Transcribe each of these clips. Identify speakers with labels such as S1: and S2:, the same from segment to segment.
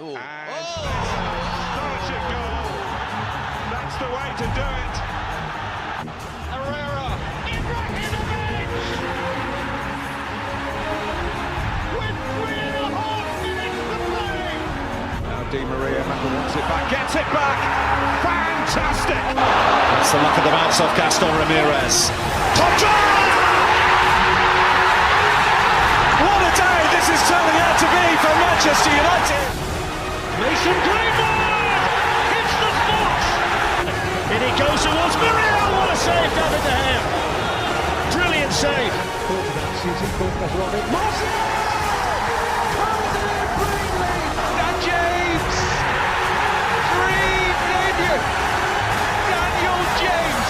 S1: Ooh.
S2: And astonishing goal. That's the way to do it. Herrera. Ibrahimovic! With 3.5 minutes to play. Now Di Maria wants it back, gets it back. Fantastic.
S3: That's the luck of the bounce off Gaston Ramirez. Top try! What a day this is turning out to be for Manchester United.
S2: Mason Greenwood hits the spot.
S3: In he goes towards Muriel. What a save, David De Gea. Brilliant save.
S2: Dan James. Dream debut. Daniel James.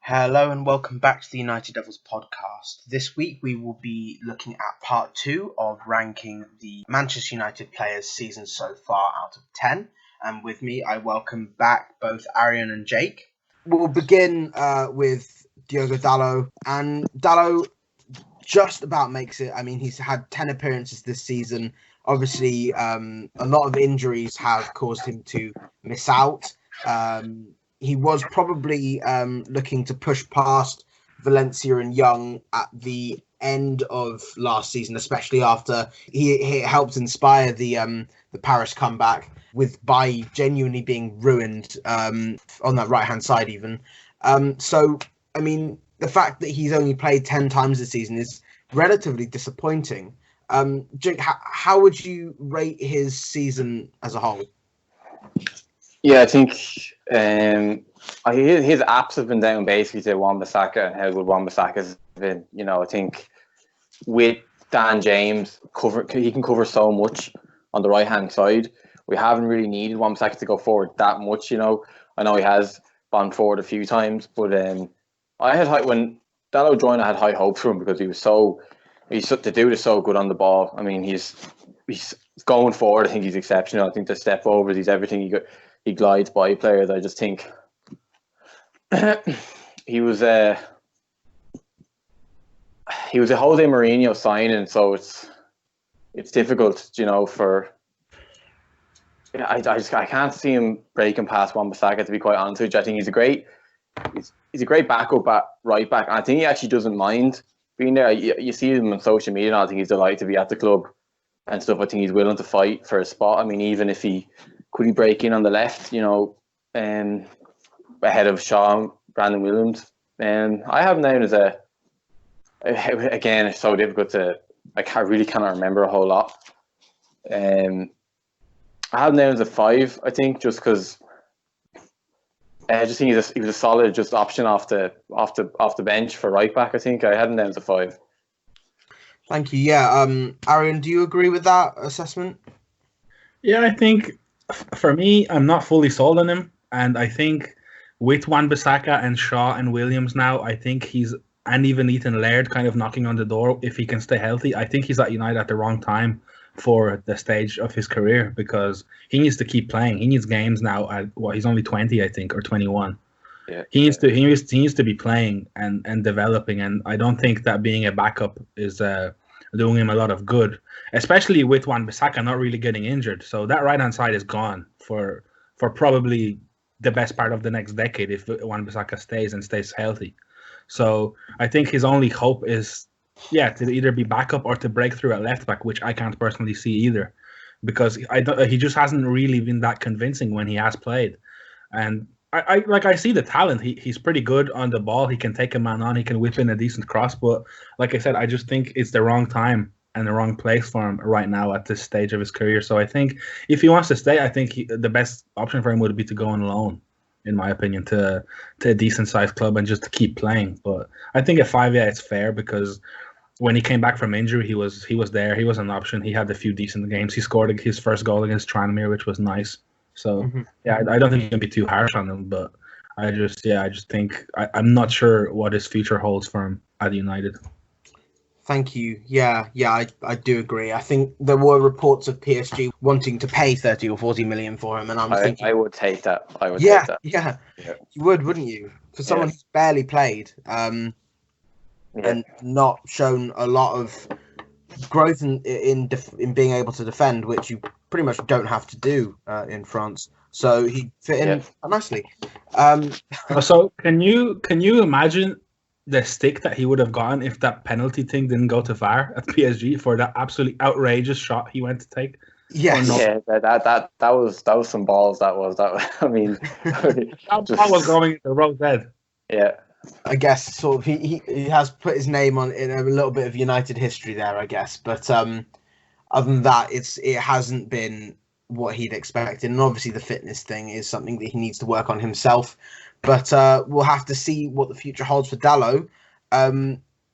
S4: Hello and welcome back to the United Devils podcast. This week we will be looking at part 2 of ranking the Manchester United players' season so far out of 10. And with me, I welcome back both Arian and Jake. We'll begin with Diogo Dalot. And Dalot just about makes it. I mean, he's had 10 appearances this season. Obviously, a lot of injuries have caused him to miss out. He was probably looking to push past Valencia and Young at the end of last season, especially after he helped inspire the Paris comeback by genuinely being ruined on that right-hand side even. So, I mean, the fact that he's only played 10 times this season is relatively disappointing. Jake, how would you rate his season as a whole?
S5: Yeah, I think his apps have been down basically to Wan-Bissaka and how good Wan-Bissaka's been. You know, I think with Dan James, he can cover so much on the right-hand side. We haven't really needed Wan-Bissaka to go forward that much, you know. I know he has gone forward a few times, but when Dalot joined, I had high hopes for him because the dude is so good on the ball. I mean, he's going forward. I think he's exceptional. I think the step overs, he's everything he glides by players. I just think he was a Jose Mourinho signing, so it's difficult, you know. I can't see him breaking past Wan-Bissaka, to be quite honest with you. I think he's a great backup at right back. And I think he actually doesn't mind being there. You see him on social media, and I think he's delighted to be at the club and stuff. I think he's willing to fight for a spot. I mean, even if he could break in on the left, you know, ahead of Shaw, Brandon Williams. And I have him down as again, it's so difficult I really cannot remember a whole lot. I have him down as a 5, I think, just because I just think he was a solid just option off the bench for right back. I think I had him down as a 5.
S4: Thank you. Yeah, Arian, do you agree with that assessment?
S6: Yeah, I think for me, I'm not fully sold on him, and I think with Wan-Bissaka and Shaw and Williams now, I think and even Ethan Laird kind of knocking on the door if he can stay healthy. I think he's at United at the wrong time for the stage of his career because he needs to keep playing. He needs games now at he's only 20, I think, or 21. Yeah. He needs to be playing and developing, and I don't think that being a backup is doing him a lot of good, especially with Wan-Bissaka not really getting injured. So that right-hand side is gone for probably the best part of the next decade if Wan-Bissaka stays healthy. So I think his only hope is to either be backup or to break through at left back, which I can't personally see either, because he just hasn't really been that convincing when he has played. And I see the talent. He's pretty good on the ball. He can take a man on. He can whip in a decent cross. But like I said, I just think it's the wrong time and the wrong place for him right now at this stage of his career. So I think if he wants to stay, I think the best option for him would be to go on loan, in my opinion, to a decent-sized club and just to keep playing. But I think at 5, it's fair because when he came back from injury, he was there. He was an option. He had a few decent games. He scored his first goal against Tranmere, which was nice. So, I don't think you can be too harsh on him. But I just think I'm not sure what his future holds for him at United.
S4: Thank you. Yeah, I do agree. I think there were reports of PSG wanting to pay 30 or 40 million for him, and I'm thinking
S5: I would take that. Take that.
S4: Yeah. You would, wouldn't you? For someone who's barely played, and not shown a lot of growth in being able to defend, which you pretty much don't have to do in France. So he fit in nicely.
S6: So can you imagine the stick that he would have gotten if that penalty thing didn't go to VAR at PSG for that absolutely outrageous shot he went to take?
S4: Yes.
S5: Yeah, that was some balls. I mean,
S6: That was going into Rose head.
S5: Yeah.
S4: I guess sort of he has put his name on in a little bit of United history there, I guess. But other than that, it hasn't been what he'd expected, and obviously the fitness thing is something that he needs to work on himself. But we'll have to see what the future holds for Dalot.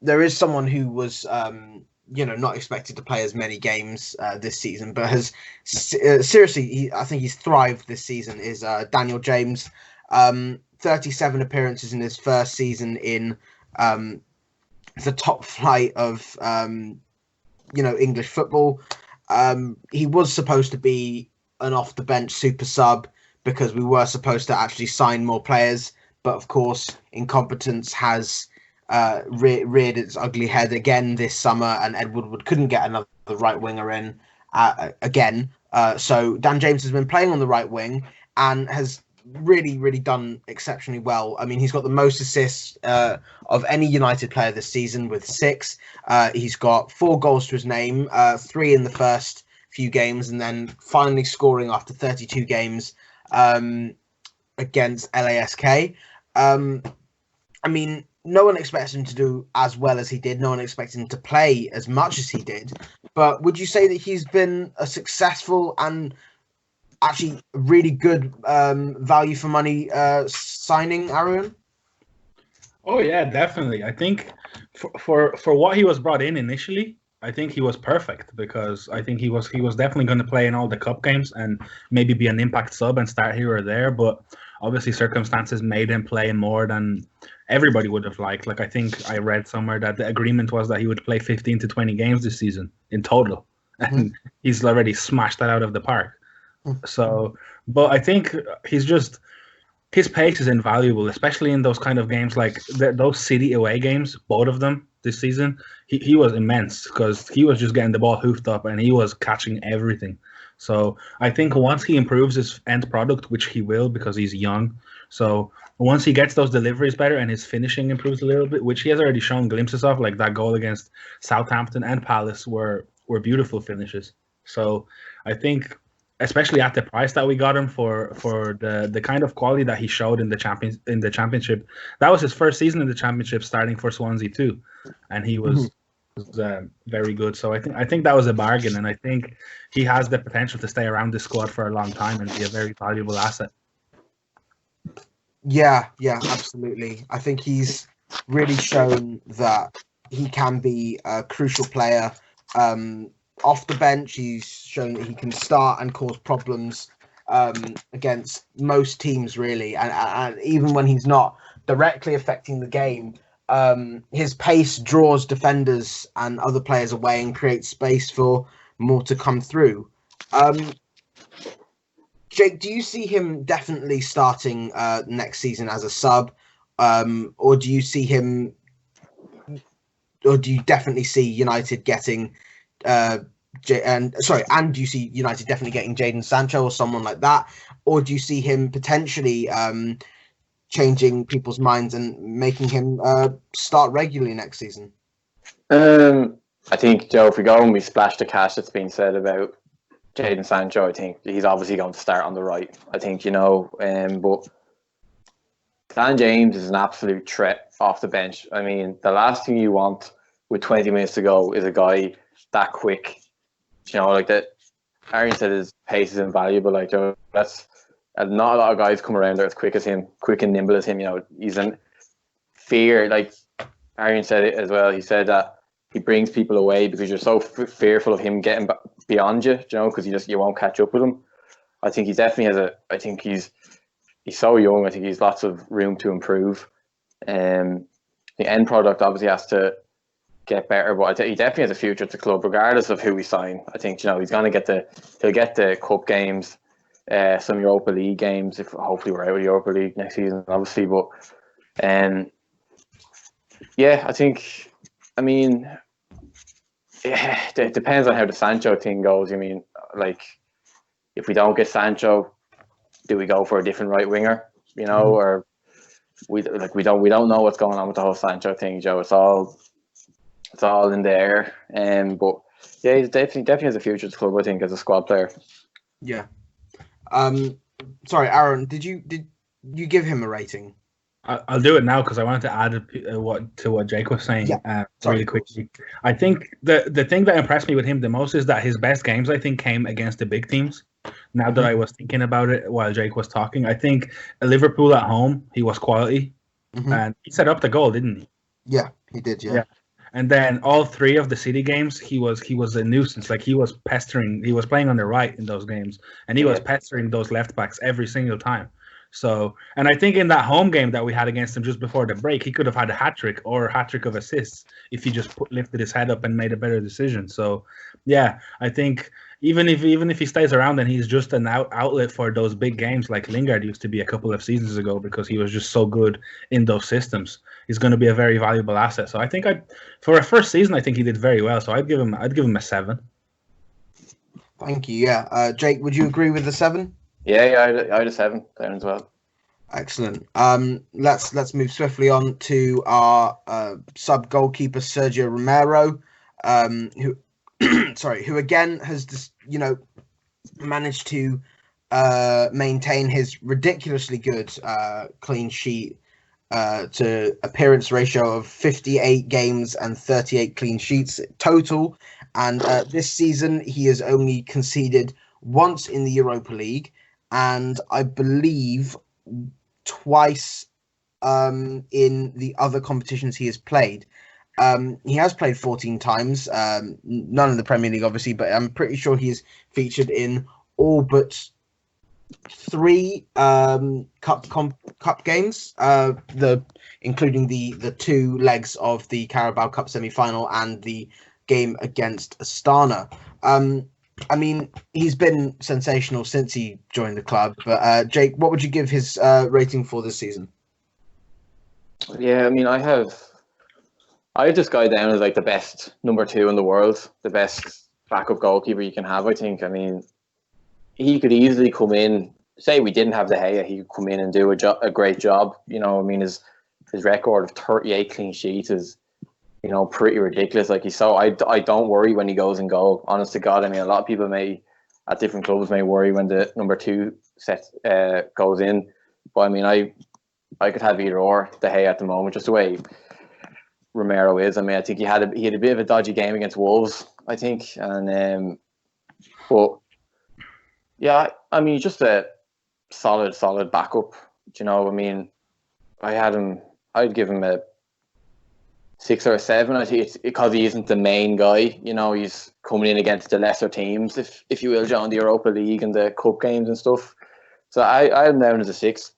S4: There is someone who was not expected to play as many games this season, but has seriously, I think he's thrived this season. Is Daniel James. 37 appearances in his first season in the top flight of English football. He was supposed to be an off the bench super sub because we were supposed to actually sign more players, but of course incompetence has reared its ugly head again this summer, and Ed Woodward couldn't get another right winger in again. So Dan James has been playing on the right wing and has really done exceptionally well. I mean, he's got the most assists of any United player this season with 6. He's got 4 goals to his name, 3 in the first few games, and then finally scoring after 32 games against LASK. I mean, no one expects him to do as well as he did. No one expected him to play as much as he did. But would you say that he's been a successful and actually really good value for money signing, Aaron?
S6: Oh yeah, definitely. I think for what he was brought in initially, I think he was perfect, because I think he was definitely going to play in all the cup games and maybe be an impact sub and start here or there. But obviously circumstances made him play more than everybody would have liked. Like, I think I read somewhere that the agreement was that he would play 15 to 20 games this season in total, and he's already smashed that out of the park. So, but I think his pace is invaluable, especially in those kind of games like those City away games, both of them this season. He was immense because he was just getting the ball hoofed up and he was catching everything. So I think once he improves his end product, which he will because he's young, so once he gets those deliveries better and his finishing improves a little bit, which he has already shown glimpses of, like that goal against Southampton and Palace were beautiful finishes. So I think, especially at the price that we got him for the kind of quality that he showed in the championship. That was his first season in the championship, starting for Swansea too, and he was very good. So I think that was a bargain, and I think he has the potential to stay around this squad for a long time and be a very valuable asset.
S4: Yeah, absolutely. I think he's really shown that he can be a crucial player. Off the bench, he's shown that he can start and cause problems against most teams, really. And even when he's not directly affecting the game, his pace draws defenders and other players away and creates space for more to come through. Jake, do you see him definitely starting next season as a sub, or do you see him, or do you definitely see United getting? And do you see United definitely getting Jadon Sancho or someone like that, or do you see him potentially changing people's minds and making him start regularly next season?
S5: I think, Joe, if we go and we splash the cash that's been said about Jadon Sancho, I think he's obviously going to start on the right. I think, but Dan James is an absolute threat off the bench. I mean, the last thing you want with 20 minutes to go is a guy that quick. Like that. Arian said his pace is invaluable. Like, that's not a lot of guys come around there as quick as him, quick and nimble as him. He's in fear. Like Arian said it as well. He said that he brings people away because you're so fearful of him getting beyond you. Because you won't catch up with him. I think he definitely has I think he's so young. I think he's lots of room to improve. The end product obviously has to get better, but he definitely has a future at the club, regardless of who we sign. I think he's going to he'll get the cup games, some Europa League games. If hopefully we're out of Europa League next season, obviously. But I think. I mean, it depends on how the Sancho thing goes. I mean, like if we don't get Sancho, do we go for a different right winger? You know, or we don't know what's going on with the whole Sancho thing, Joe. It's all in there. But yeah, he definitely has a future at the club, I think, as a squad player.
S4: Yeah. Sorry, Aaron. Did you give him a rating?
S6: I'll do it now because I wanted to add what Jake was saying really quickly. I think the thing that impressed me with him the most is that his best games, I think, came against the big teams. Now that I was thinking about it while Jake was talking, I think Liverpool at home, he was quality. And he set up the goal, didn't he?
S4: Yeah, he did, yeah.
S6: And then all 3 of the City games, he was a nuisance. Like, he was pestering. He was playing on the right in those games, and he was pestering those left backs every single time. So, and I think in that home game that we had against him just before the break, he could have had a hat-trick or a hat-trick of assists if he just lifted his head up and made a better decision. So, yeah, I think even if he stays around and he's just an outlet for those big games like Lingard used to be a couple of seasons ago because he was just so good in those systems, he's going to be a very valuable asset. So I think for a first season, I think he did very well. So I'd give him a 7.
S4: Thank you. Yeah, Jake, would you agree with the 7?
S5: Yeah, I'd a 7 down as well.
S4: Excellent. Let's move swiftly on to our sub goalkeeper Sergio Romero, who again has just, managed to maintain his ridiculously good clean sheet to appearance ratio of 58 games and 38 clean sheets total. And this season he has only conceded once in the Europa League, and I believe twice in the other competitions he has played. He has played 14 times, none in the Premier League, obviously, but I'm pretty sure he's featured in all but 3 cup games, including the 2 legs of the Carabao Cup semi-final and the game against Astana. I mean, he's been sensational since he joined the club. But Jake, what would you give his rating for this season?
S5: Yeah, I mean, I have this guy down as like the best number 2 in the world, the best backup goalkeeper you can have, I think. I mean, he could easily come in, say we didn't have De Gea, he could come in and do a great job. I mean, his record of 38 clean sheets is, pretty ridiculous. Like, I don't worry when he goes in goal, honest to God. I mean, a lot of people at different clubs may worry when the number 2 set goes in. But I mean, I could have either or De Gea at the moment, just the way Romero is. I mean, I think he had a bit of a dodgy game against Wolves, I think. And but yeah, I mean, just a solid backup. I mean, I'd give him a 6 or a 7. I think it's because he isn't the main guy. He's coming in against the lesser teams, if you will, John, the Europa League and the cup games and stuff. So I'm down as a 6.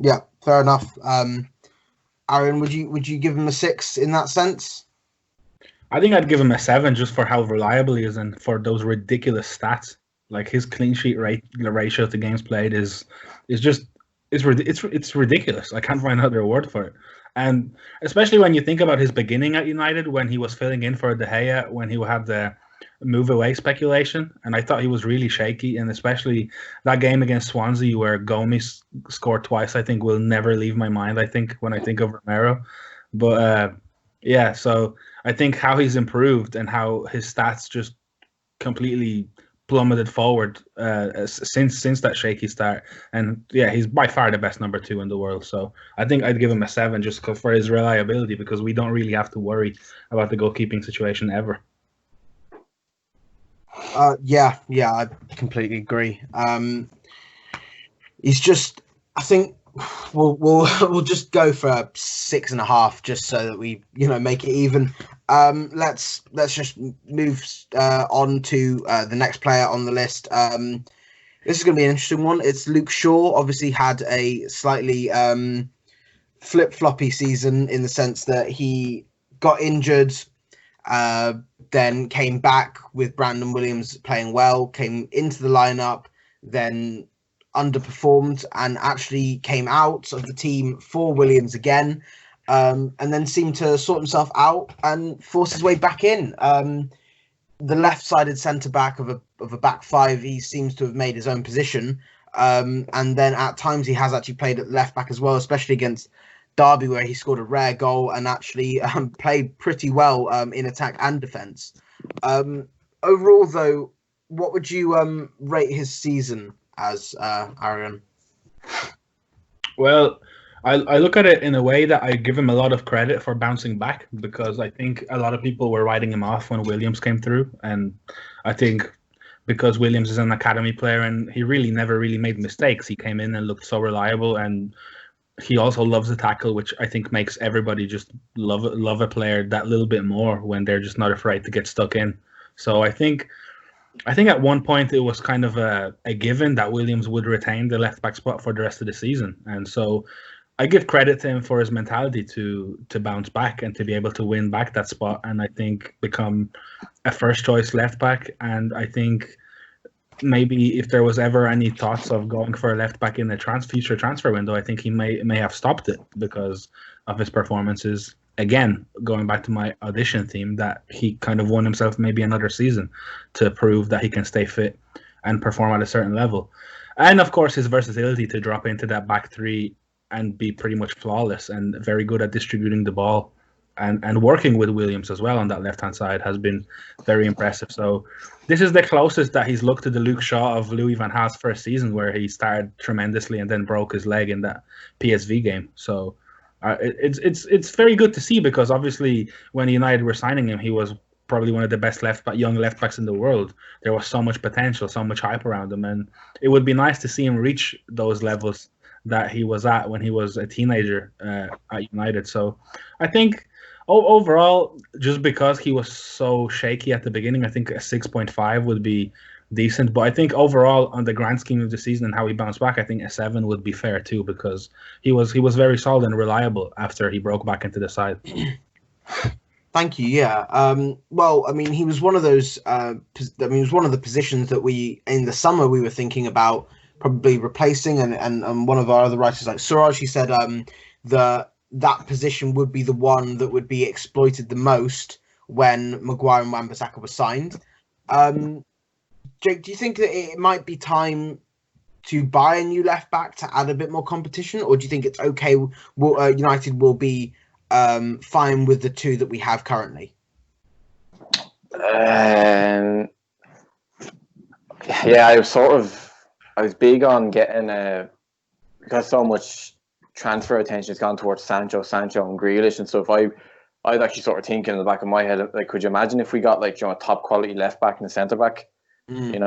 S4: Yeah, fair enough. Aaron, would you give him a 6 in that sense?
S6: I think I'd give him a 7 just for how reliable he is and for those ridiculous stats. Like, his clean sheet ratio to games played is just it's ridiculous. I can't find another word for it. And especially when you think about his beginning at United, when he was filling in for De Gea, when he had the move away speculation, and I thought he was really shaky. And especially that game against Swansea where Gomez scored twice, I think will never leave my mind. I think when I think of Romero, but yeah. So I think how he's improved and how his stats just completely plummeted forward since that shaky start. And yeah, he's by far the best number 2 in the world. So I think I'd give him a 7 just for his reliability, because we don't really have to worry about the goalkeeping situation ever.
S4: Yeah, I completely agree. He's just, I think we'll just go for 6.5 just so that we make it even. Let's just move on to the next player on the list. This is going to be an interesting one. It's Luke Shaw. Obviously had a slightly flip-floppy season in the sense that he got injured, then came back with Brandon Williams playing well, came into the lineup, then underperformed and actually came out of the team for Williams again, and then seemed to sort himself out and force his way back in. the left-sided centre-back of a back five, he seems to have made his own position. And then at times he has actually played at left-back as well, especially against Derby, where he scored a rare goal and actually played pretty well in attack and defence. Overall, though, what would you rate his season as, Arian?
S6: Well, I look at it in a way that I give him a lot of credit for bouncing back, because I think a lot of people were writing him off when Williams came through. And I think because Williams is an academy player and he really never really made mistakes, he came in and looked so reliable. And he also loves the tackle, which I think makes everybody just love a player that little bit more when they're just not afraid to get stuck in. So I think at one point it was kind of a given that Williams would retain the left back spot for the rest of the season. And so I give credit to him for his mentality to bounce back and to be able to win back that spot, and I think become a first choice left back. And I think maybe if there was ever any thoughts of going for a left back in the future transfer window, I think he may have stopped it because of his performances. Again, going back to my audition theme, that he kind of won himself maybe another season to prove that he can stay fit and perform at a certain level. And of course, his versatility to drop into that back three and be pretty much flawless and very good at distributing the ball and working with Williams as well on that left-hand side has been very impressive. So this is the closest that he's looked to the Luke Shaw of Louis van Gaal's first season, where he started tremendously and then broke his leg in that PSV game. So it's very good to see, because obviously when United were signing him, he was probably one of the best young left backs in the world. There was so much potential, so much hype around him, and it would be nice to see him reach those levels that he was at when he was a teenager at United. So I think overall, just because he was so shaky at the beginning, I think a 6.5 would be decent. But I think overall, on the grand scheme of the season and how he bounced back, I think a 7 would be fair too, because he was very solid and reliable after he broke back into the side.
S4: Thank you. Yeah. Well, I mean, he was one of those. He was one of the positions that we in the summer we were thinking about probably replacing, and one of our other writers, like Suraj, he said that position would be the one that would be exploited the most when Maguire and Wan-Bissaka were signed. Jake, do you think that it might be time to buy a new left back to add a bit more competition, or do you think it's okay? United will be fine with the two that we have currently?
S5: Yeah, I was big on getting because so much transfer attention has gone towards Sancho and Grealish and stuff. I was actually sort of thinking in the back of my head, like, could you imagine if we got like, a top quality left back and a centre back? I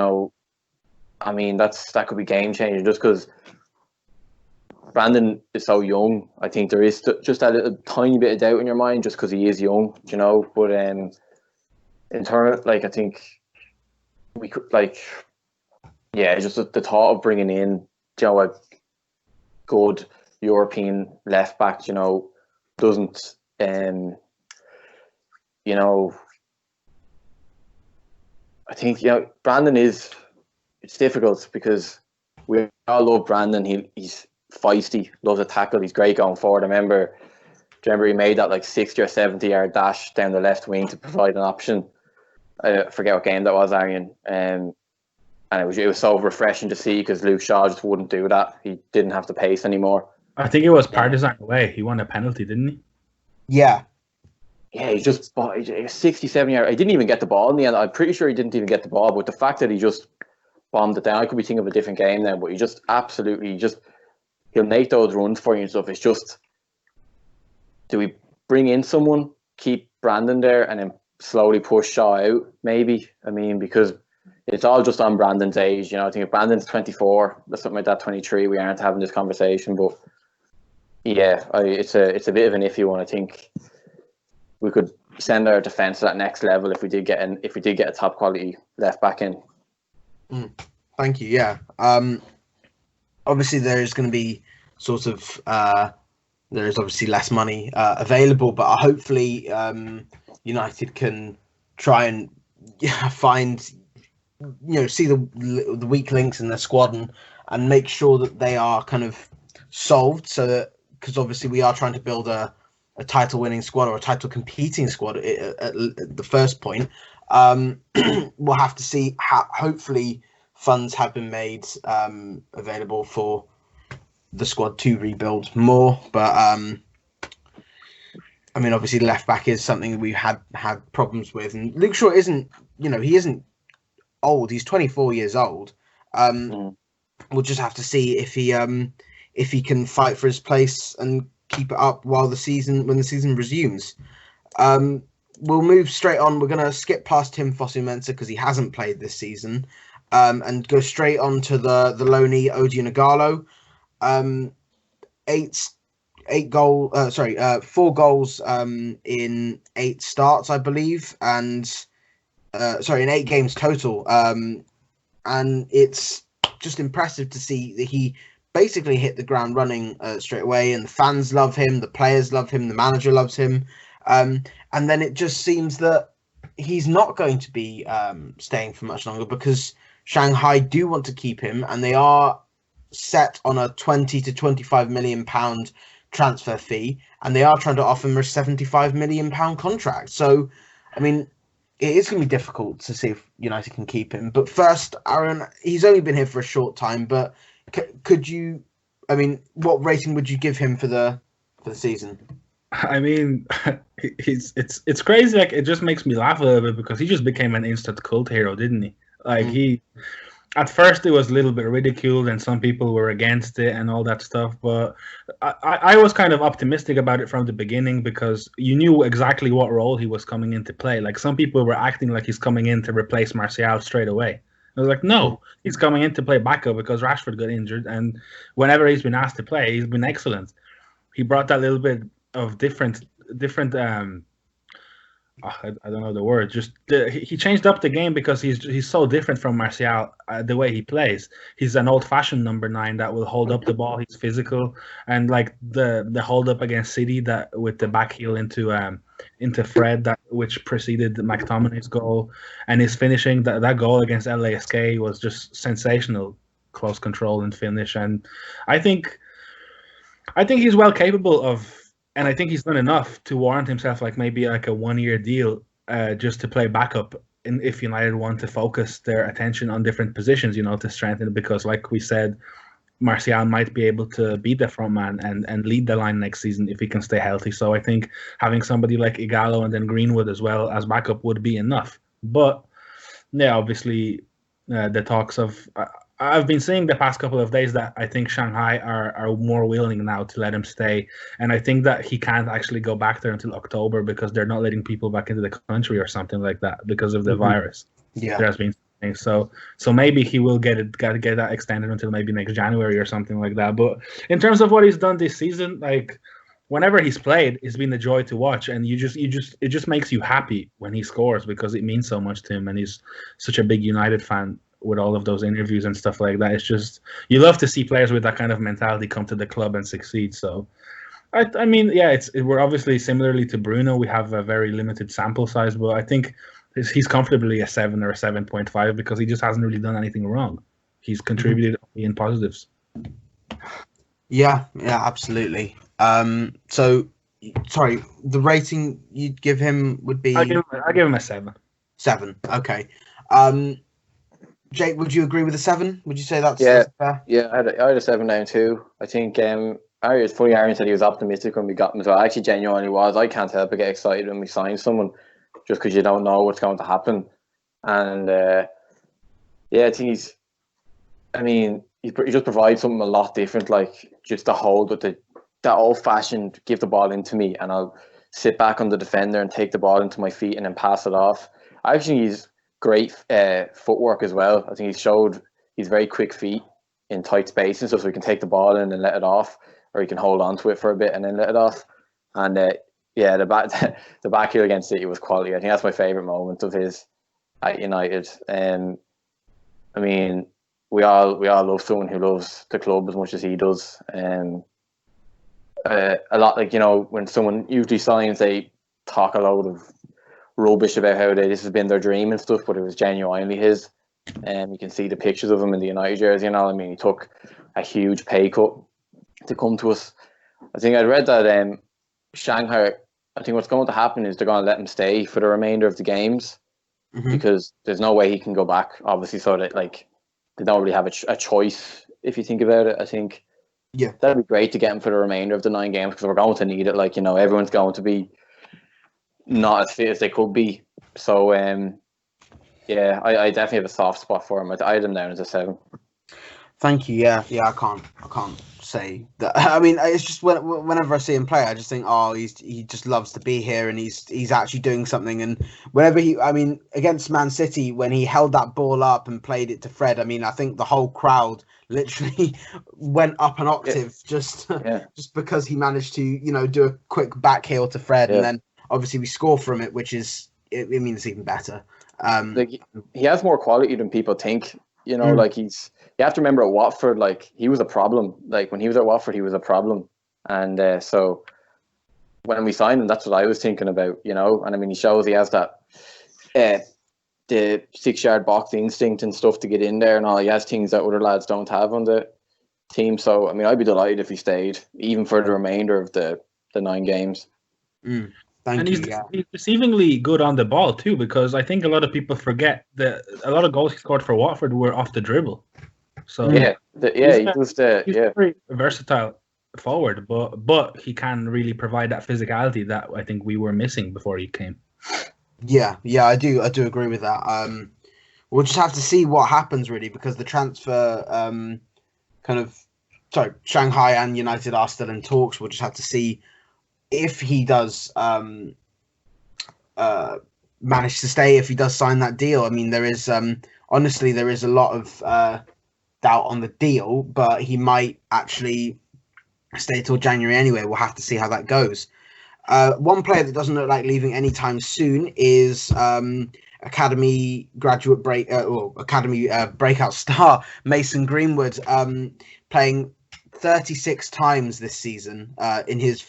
S5: mean, that could be game changing, just because Brandon is so young. I think there is just a little tiny bit of doubt in your mind just because he is young, But in turn, like, I think we could, like, yeah, just the thought of bringing in, a good European left back, doesn't, I think, Brandon it's difficult because we all love Brandon. He's feisty, loves a tackle, he's great going forward. Do you remember he made that like 60 or 70 yard dash down the left wing to provide an option? I forget what game that was, Arian. And it was so refreshing to see, because Luke Shaw just wouldn't do that. He didn't have the pace anymore.
S6: I think it was Partizan away. He won a penalty, didn't he?
S4: Yeah.
S5: Yeah, he just 67 yard. He didn't even get the ball in the end. I'm pretty sure he didn't even get the ball, but the fact that he just bombed it down, I could be thinking of a different game now, but he just absolutely he'll make those runs for you and stuff. It's just, do we bring in someone, keep Brandon there, and then slowly push Shaw out? Maybe. I mean, because it's all just on Brandon's age. I think if Brandon's 24, or something like that, 23, we aren't having this conversation. But yeah, it's a bit of an iffy one. I think we could send our defence to that next level if we did get a top quality left back in.
S4: Thank you. Yeah. Obviously, there's going to be sort of there is obviously less money available, but hopefully United can try and find, see the weak links in their squad and make sure that they are kind of solved. So that, because obviously we are trying to build a title winning squad or a title competing squad at the first point. We'll have to see. Hopefully, funds have been made available for the squad to rebuild more. But I mean, obviously, left back is something we had problems with, and Luke Shaw isn't. He isn't old. He's 24 years old. We'll just have to see if he can fight for his place and keep it up when the season resumes. We'll move straight on. We're going to skip past Tim Fosu-Mensah because he hasn't played this season, and go straight on to the loanee Odion Ighalo. 4 goals in 8 starts, I believe, and in 8 games total. And it's just impressive to see that he basically hit the ground running straight away, and the fans love him, the players love him, the manager loves him. And then it just seems that he's not going to be staying for much longer because Shanghai do want to keep him, and they are set on a 20 to 25 million pound transfer fee, and they are trying to offer him a 75 million pound contract. So, I mean, it is going to be difficult to see if United can keep him. But first, Aaron, he's only been here for a short time, but could you? I mean, what rating would you give him for the season?
S6: I mean, it's crazy. Like, it just makes me laugh a little bit because he just became an instant cult hero, didn't he? Like he, at first it was a little bit ridiculed and some people were against it and all that stuff. But I was kind of optimistic about it from the beginning because you knew exactly what role he was coming in to play. Like some people were acting like he's coming in to replace Martial straight away. I was like, no, he's coming in to play backup because Rashford got injured, and whenever he's been asked to play, he's been excellent. He brought that little bit of different I don't know the word. He changed up the game because he's so different from Martial. The way he plays, he's an old-fashioned number 9 that will hold up the ball. He's physical, and like the hold up against City that with the back heel into Fred which preceded McTominay's goal, and his finishing that goal against LASK was just sensational, close control and finish. And I think he's well capable of. And I think he's done enough to warrant himself like maybe like a 1-year deal just to play backup if United want to focus their attention on different positions, to strengthen it. Because like we said, Martial might be able to be the front man and lead the line next season if he can stay healthy. So I think having somebody like Ighalo and then Greenwood as well as backup would be enough. But yeah, obviously the talks of... I've been seeing the past couple of days that I think Shanghai are more willing now to let him stay. And I think that he can't actually go back there until October because they're not letting people back into the country or something like that because of the virus.
S4: Yeah.
S6: There has been something. So maybe he will get that extended until maybe next January or something like that. But in terms of what he's done this season, like whenever he's played, it's been a joy to watch. And it just makes you happy when he scores because it means so much to him. And he's such a big United fan. With all of those interviews and stuff like that, it's just you love to see players with that kind of mentality come to the club and succeed. So, I mean, yeah, we're obviously similarly to Bruno. We have a very limited sample size, but I think he's comfortably a 7 or a 7.5 because he just hasn't really done anything wrong. He's contributed in positives.
S4: Yeah, absolutely. So, sorry, the rating you'd give him would be?
S6: I give him a 7.
S4: 7. Okay. Jake, would you agree with a 7? Would you say that's fair?
S5: Yeah, I had a 7 down too. I think it's funny Aaron said he was optimistic when we got him as well. I actually genuinely was. I can't help but get excited when we sign someone just because you don't know what's going to happen. And I think he just provides something a lot different, like just the hold with that old-fashioned give the ball into me and I'll sit back on the defender and take the ball into my feet and then pass it off. I actually he's great footwork as well. I think he's very quick feet in tight spaces, so he can take the ball in and let it off, or he can hold on to it for a bit and then let it off. And the back heel against City was quality. I think that's my favourite moment of his at United. I mean, we all love someone who loves the club as much as he does. A lot like when someone usually signs, they talk a load of rubbish about how this has been their dream and stuff, but it was genuinely his. You can see the pictures of him in the United jersey and all. I mean, he took a huge pay cut to come to us. I think I'd read that Shanghai, I think what's going to happen is they're going to let him stay for the remainder of the games because there's no way he can go back, obviously, so that like they don't really have a choice if you think about it. I think that'd be great to get him for the remainder of the 9 games because we're going to need it. Like, you know, everyone's going to be not as fit as they could be. So yeah, I definitely have a soft spot for him. I had him down as a 7.
S4: Thank you. Yeah, I can't say that. I mean, it's just whenever I see him play, I just think, oh, he just loves to be here, and he's actually doing something. And whenever against Man City, when he held that ball up and played it to Fred, I mean, I think the whole crowd literally went up an octave just because he managed to, you know, do a quick back heel to Fred, and then obviously we score from it, which is it means even better.
S5: Like he has more quality than people think. You know, like you have to remember at Watford, like he was a problem. Like when he was at Watford, he was a problem. And so when we signed him, that's what I was thinking about, you know. And I mean, he shows he has that the 6-yard box instinct and stuff to get in there and all. He has things that other lads don't have on the team. So, I mean, I'd be delighted if he stayed, even for the remainder of the 9 games.
S6: And he's deceivingly good on the ball too, because I think a lot of people forget that a lot of goals he scored for Watford were off the dribble. So
S5: he's a
S6: very versatile forward, but he can really provide that physicality that I think we were missing before he came.
S4: Yeah, I do agree with that. We'll just have to see what happens really, because the transfer Shanghai and United are still in talks. We'll just have to see if he does manage to stay, if he does sign that deal. I mean, there is honestly there is a lot of doubt on the deal, but he might actually stay till January anyway. We'll have to see how that goes. One player that doesn't look like leaving anytime soon is academy breakout star Mason Greenwood, playing 36 times this season in his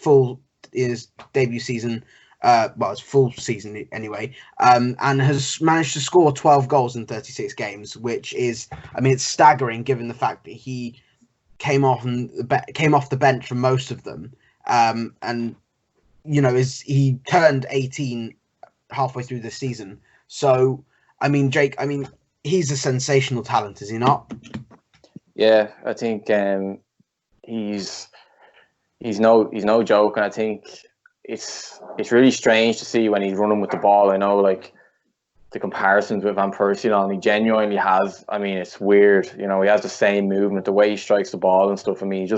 S4: debut season, it's full season anyway, and has managed to score 12 goals in 36 games, which is, I mean, it's staggering given the fact that he came off the bench for most of them, and you know, he turned 18 halfway through this season. So, I mean, Jake, I mean, he's a sensational talent, is he not?
S5: Yeah, I think he's no joke, and I think it's really strange to see when he's running with the ball. I know, like, the comparisons with Van Persie, and he genuinely has. I mean, it's weird. You know, he has the same movement, the way he strikes the ball and stuff. I mean,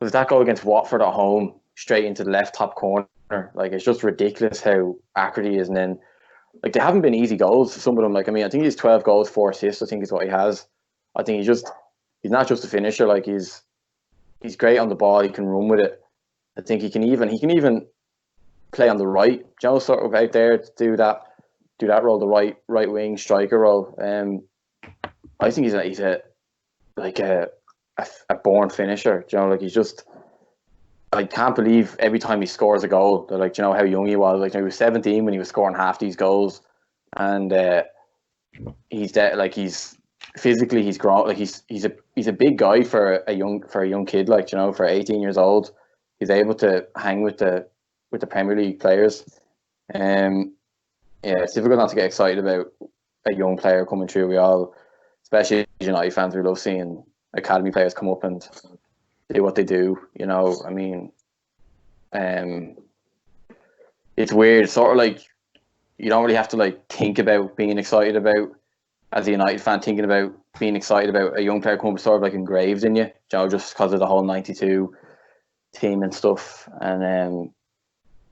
S5: was that goal against Watford at home, straight into the left top corner. Like, it's just ridiculous how accurate he is. And then, like, they haven't been easy goals, some of them. Like, I mean, I think he's 12 goals, 4 assists, I think is what he has. I think he's not just a finisher. Like, he's great on the ball. He can run with it. I think he can even play on the right, Joe, sort of out there to do that role, the right wing striker role. I think he's a born finisher. You know, like, he's just, I can't believe every time he scores a goal, they're like, you know how young he was. Like, he was 17 when he was scoring half these goals, and he's physically he's grown. Like, he's a big guy for a young kid. Like, you know, for 18 years old, he's able to hang with the Premier League players. Yeah, it's difficult not to get excited about a young player coming through. We all, especially United fans, we love seeing academy players come up and do what they do. You know, I mean, it's weird. It's sort of like you don't really have to, like, think about being excited about, as a United fan, thinking about being excited about a young player coming up, sort of like engraved in you, you know, just because of the whole '92 team and stuff. And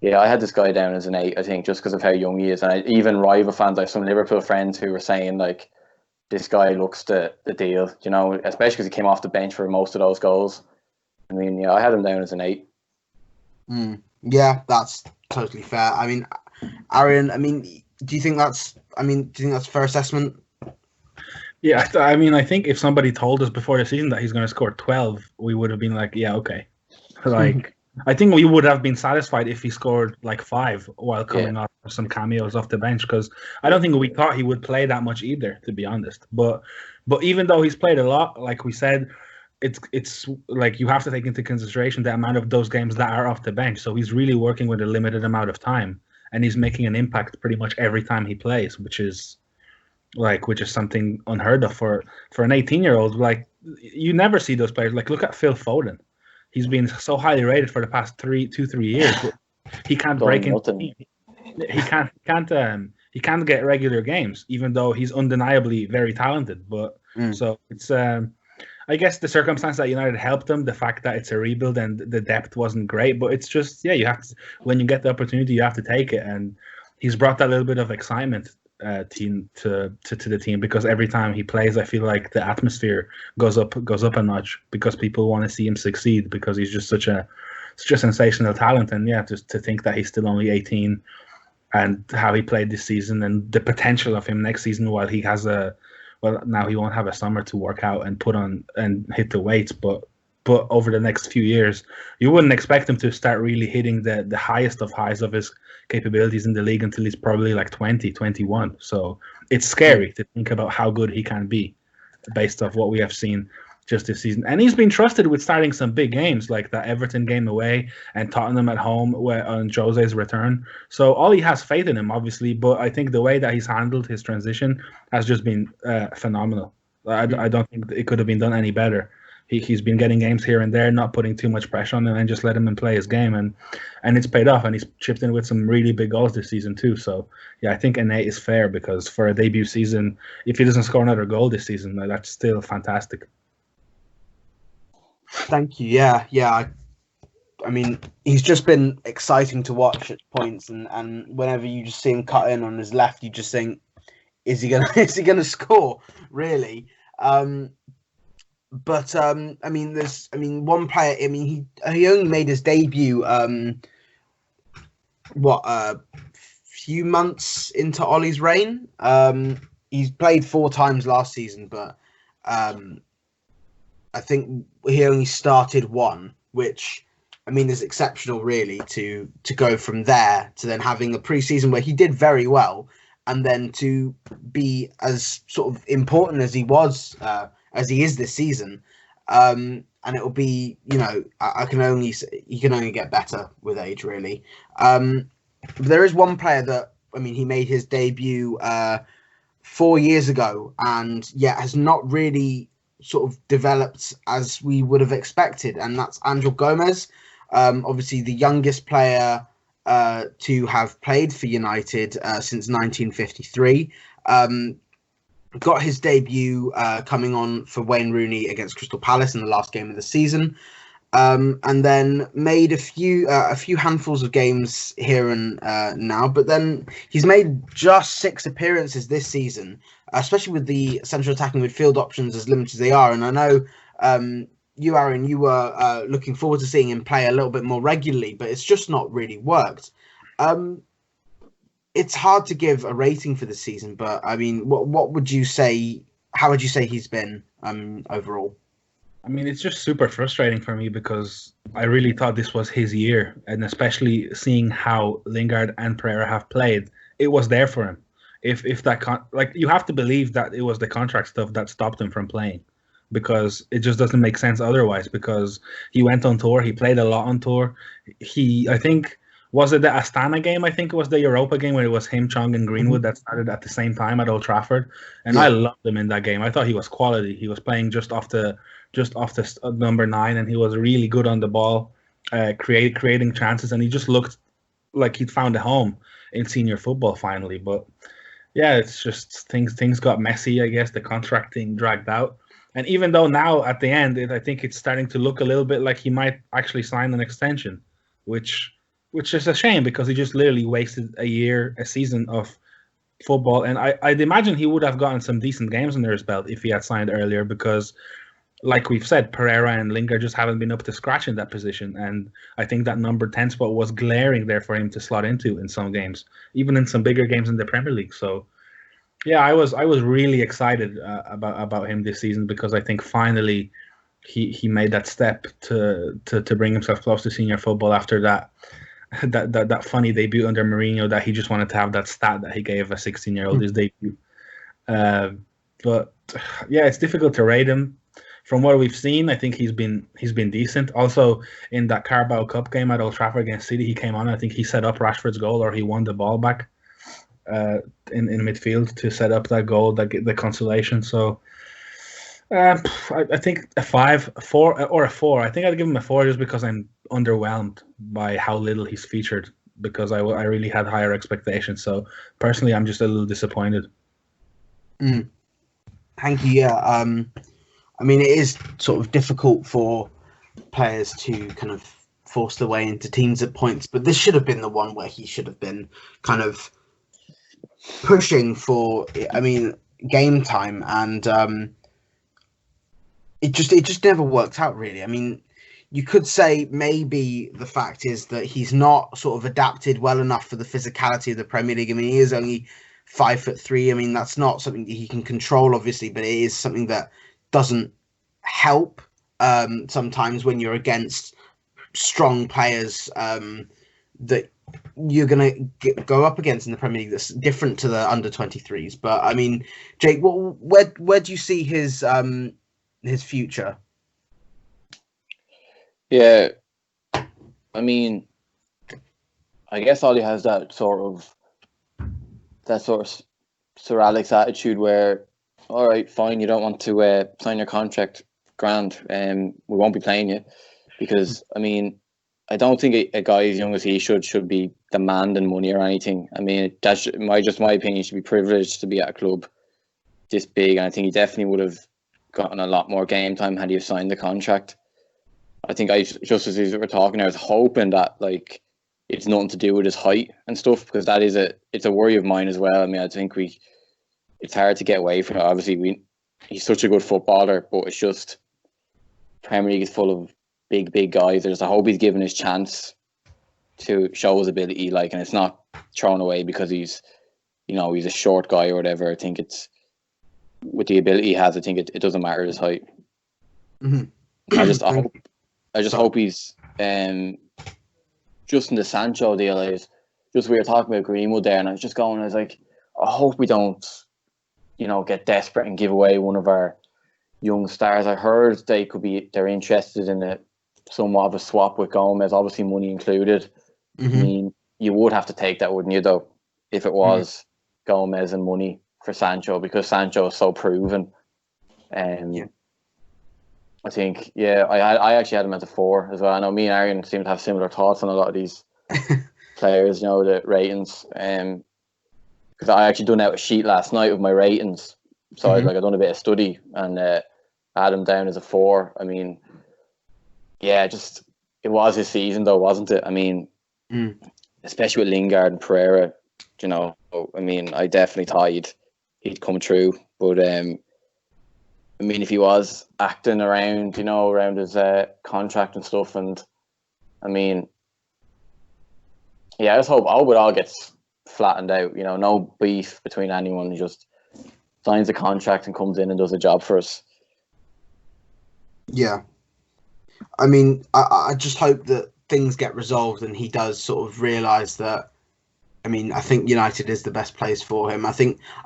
S5: yeah, I had this guy down as an 8, I think, just because of how young he is. And even rival fans, I have some Liverpool friends who were saying, like, this guy looks the deal, you know, especially because he came off the bench for most of those goals. I mean, yeah, I had him down as an 8.
S4: Yeah, that's totally fair. I mean, Aaron, do you think that's a fair assessment?
S6: Yeah, I mean, I think if somebody told us before the season that he's going to score 12, we would have been like, yeah, okay. Like, I think we would have been satisfied if he scored like 5 while coming off some cameos off the bench, because I don't think we thought he would play that much either, to be honest. But even though he's played a lot, like we said, it's like you have to take into consideration the amount of those games that are off the bench. So he's really working with a limited amount of time. and he's making an impact pretty much every time he plays, which is something unheard of for an 18-year-old. Like, you never see those players. Like, look at Phil Foden. He's been so highly rated for the past 3 years, but he can't break into. He can't get regular games, even though he's undeniably very talented. But so it's I guess the circumstance that United helped him, the fact that it's a rebuild and the depth wasn't great, but it's just, you have to, when you get the opportunity, you have to take it. And he's brought that little bit of excitement to the team, because every time he plays, I feel like the atmosphere goes up a notch, because people want to see him succeed, because he's just such a sensational talent. And just to think that he's still only 18, and how he played this season, and the potential of him next season, while he has now he won't have a summer to work out and put on and hit the weights, but over the next few years, you wouldn't expect him to start really hitting the highest of highs of his capabilities in the league until he's probably like 20, 21. So it's scary to think about how good he can be based off what we have seen just this season. And he's been trusted with starting some big games, like that Everton game away and Tottenham at home on Jose's return. So all he has faith in him, obviously, but I think the way that he's handled his transition has just been phenomenal. I don't think it could have been done any better. He's been getting games here and there, not putting too much pressure on him, and just let him play his game, and it's paid off. And he's chipped in with some really big goals this season too. So I think an 8 is fair, because for a debut season, if he doesn't score another goal this season, that's still fantastic.
S4: Thank you. Yeah. I mean, he's just been exciting to watch at points, and whenever you just see him cut in on his left, you just think, is he gonna score really? But I mean, one player. I mean, he only made his debut few months into Ollie's reign. He's played 4 times last season, but I think he only started 1, which, I mean, is exceptional, really, to go from there to then having a preseason where he did very well, and then to be as sort of important as he was, as he is this season. And it will be, you can only get better with age, really. There is one player that, I mean, he made his debut 4 years ago, and has not really sort of developed as we would have expected, and that's Angel Gomez. Obviously the youngest player to have played for United since 1953. Got his debut coming on for Wayne Rooney against Crystal Palace in the last game of the season, and then made a few handfuls of games here and now. But then he's made just 6 appearances this season, especially with the central attacking midfield options as limited as they are. And I know you, Aaron, you were looking forward to seeing him play a little bit more regularly, but it's just not really worked. It's hard to give a rating for the season, but I mean, what would you say? How would you say he's been overall?
S6: I mean, it's just super frustrating for me, because I really thought this was his year, and especially seeing how Lingard and Pereira have played, it was there for him. If that you have to believe that it was the contract stuff that stopped him from playing, because it just doesn't make sense otherwise. Because he went on tour, he played a lot on tour. I think. Was it the Astana game? I think it was the Europa game where it was him, Chong, and Greenwood that started at the same time at Old Trafford, and I loved him in that game. I thought he was quality. He was playing just off the number 9, and he was really good on the ball, creating chances, and he just looked like he'd found a home in senior football finally. But it's just things got messy. I guess the contract thing dragged out, and even though now at the end, I think it's starting to look a little bit like he might actually sign an extension, which is a shame, because he just literally wasted a season of football. And I'd imagine he would have gotten some decent games under his belt if he had signed earlier, because, like we've said, Pereira and Lingard just haven't been up to scratch in that position. And I think that number 10 spot was glaring there for him to slot into in some games, even in some bigger games in the Premier League. So, I was really excited about him this season, because I think finally he made that step to bring himself close to senior football after that funny debut under Mourinho, that he just wanted to have that stat that he gave a 16-year-old his debut. But it's difficult to rate him. from what we've seen, I think he's been decent. Also, in that Carabao Cup game at Old Trafford against City, he came on. I think he set up Rashford's goal, or he won the ball back in midfield to set up that goal, the consolation. So I think a 5, a 4, or a 4. I think I'd give him a 4 just because I'm underwhelmed by how little he's featured, because I really had higher expectations. So personally, I'm just a little disappointed.
S4: Thank you. Yeah. I mean, it is sort of difficult for players to kind of force their way into teams at points, but this should have been the one where he should have been kind of pushing for, I mean, game time, and it just never worked out really. I mean, you could say maybe the fact is that he's not sort of adapted well enough for the physicality of the Premier League. I mean, he is only 5'3". I mean, that's not something that he can control, obviously, but it is something that doesn't help sometimes when you're against strong players that you're going to go up against in the Premier League that's different to the under-23s. But, I mean, Jake, where do you see his future?
S5: Yeah, I mean, I guess Ollie has that sort of Sir Alex attitude where, all right, fine, you don't want to sign your contract, grand, we won't be playing you, because I mean, I don't think a guy as young as he should be demanding money or anything. I mean, that's my opinion. Should be privileged to be at a club this big, and I think he definitely would have gotten a lot more game time had he signed the contract. I think just as we were talking, I was hoping that like it's nothing to do with his height and stuff, because that is it's a worry of mine as well. I mean, I think it's hard to get away from it. Obviously, he's such a good footballer, but it's just Premier League is full of big guys. I hope he's given his chance to show his ability, like, and it's not thrown away because he's a short guy or whatever. I think it's with the ability he has. I think it doesn't matter his height.
S4: Mm-hmm.
S5: I just hope he's just in the Sancho deal. We were talking about Greenwood there, and I was just going. I was like, I hope we don't, get desperate and give away one of our young stars. I heard they're interested in somewhat of a swap with Gomez, obviously money included.
S4: Mm-hmm.
S5: I mean, you would have to take that, wouldn't you, though, if it was Gomez and money for Sancho, because Sancho is so proven. I think, I actually had him as a 4 as well. I know me and Arian seem to have similar thoughts on a lot of these players, the ratings. Because I actually done out a sheet last night with my ratings. So I done a bit of study and had him down as a 4. I mean, yeah, it was his season though, wasn't it? I mean, especially with Lingard and Pereira, I mean, I definitely thought he'd come through. But I mean, if he was acting around, around his contract and stuff, and I mean, yeah, I just hope it all gets flattened out. No beef between anyone. He just signs a contract and comes in and does a job for us.
S4: Yeah. I mean, I just hope that things get resolved and he does sort of realise that, I mean, I think United is the best place for him. I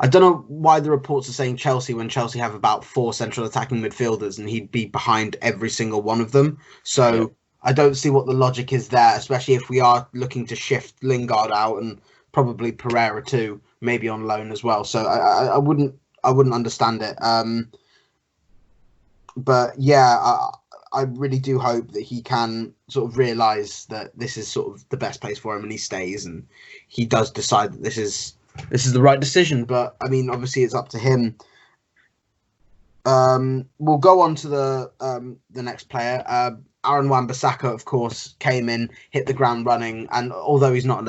S4: don't know why the reports are saying Chelsea when Chelsea have about 4 central attacking midfielders and he'd be behind every single one of them. So yeah. I don't see what the logic is there, especially if we are looking to shift Lingard out and probably Pereira too, maybe on loan as well. So I wouldn't understand it. But yeah, I really do hope that he can sort of realise that this is sort of the best place for him and he stays and he does decide that this is the right decision. But I mean, obviously it's up to him. We'll go on to the next player. Aaron Wan-Bissaka, of course, came in, hit the ground running, and although he's not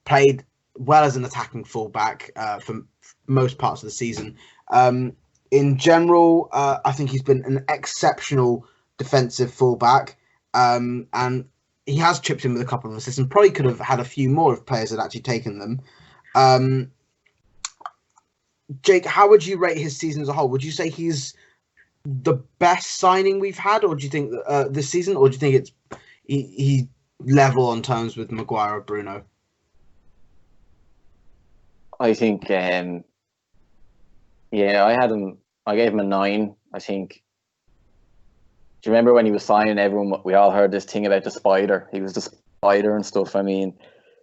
S4: played well as an attacking fullback for most parts of the season. In general, I think he's been an exceptional defensive fullback, and he has chipped in with a couple of assists and probably could have had a few more if players had actually taken them. Jake, how would you rate his season as a whole? Would you say he's the best signing we've had, or do you think this season, or do you think it's he level on terms with Maguire or Bruno?
S5: I think, I gave him a 9. I think. Do you remember when he was signing everyone? We all heard this thing about the spider. He was the spider and stuff. I mean,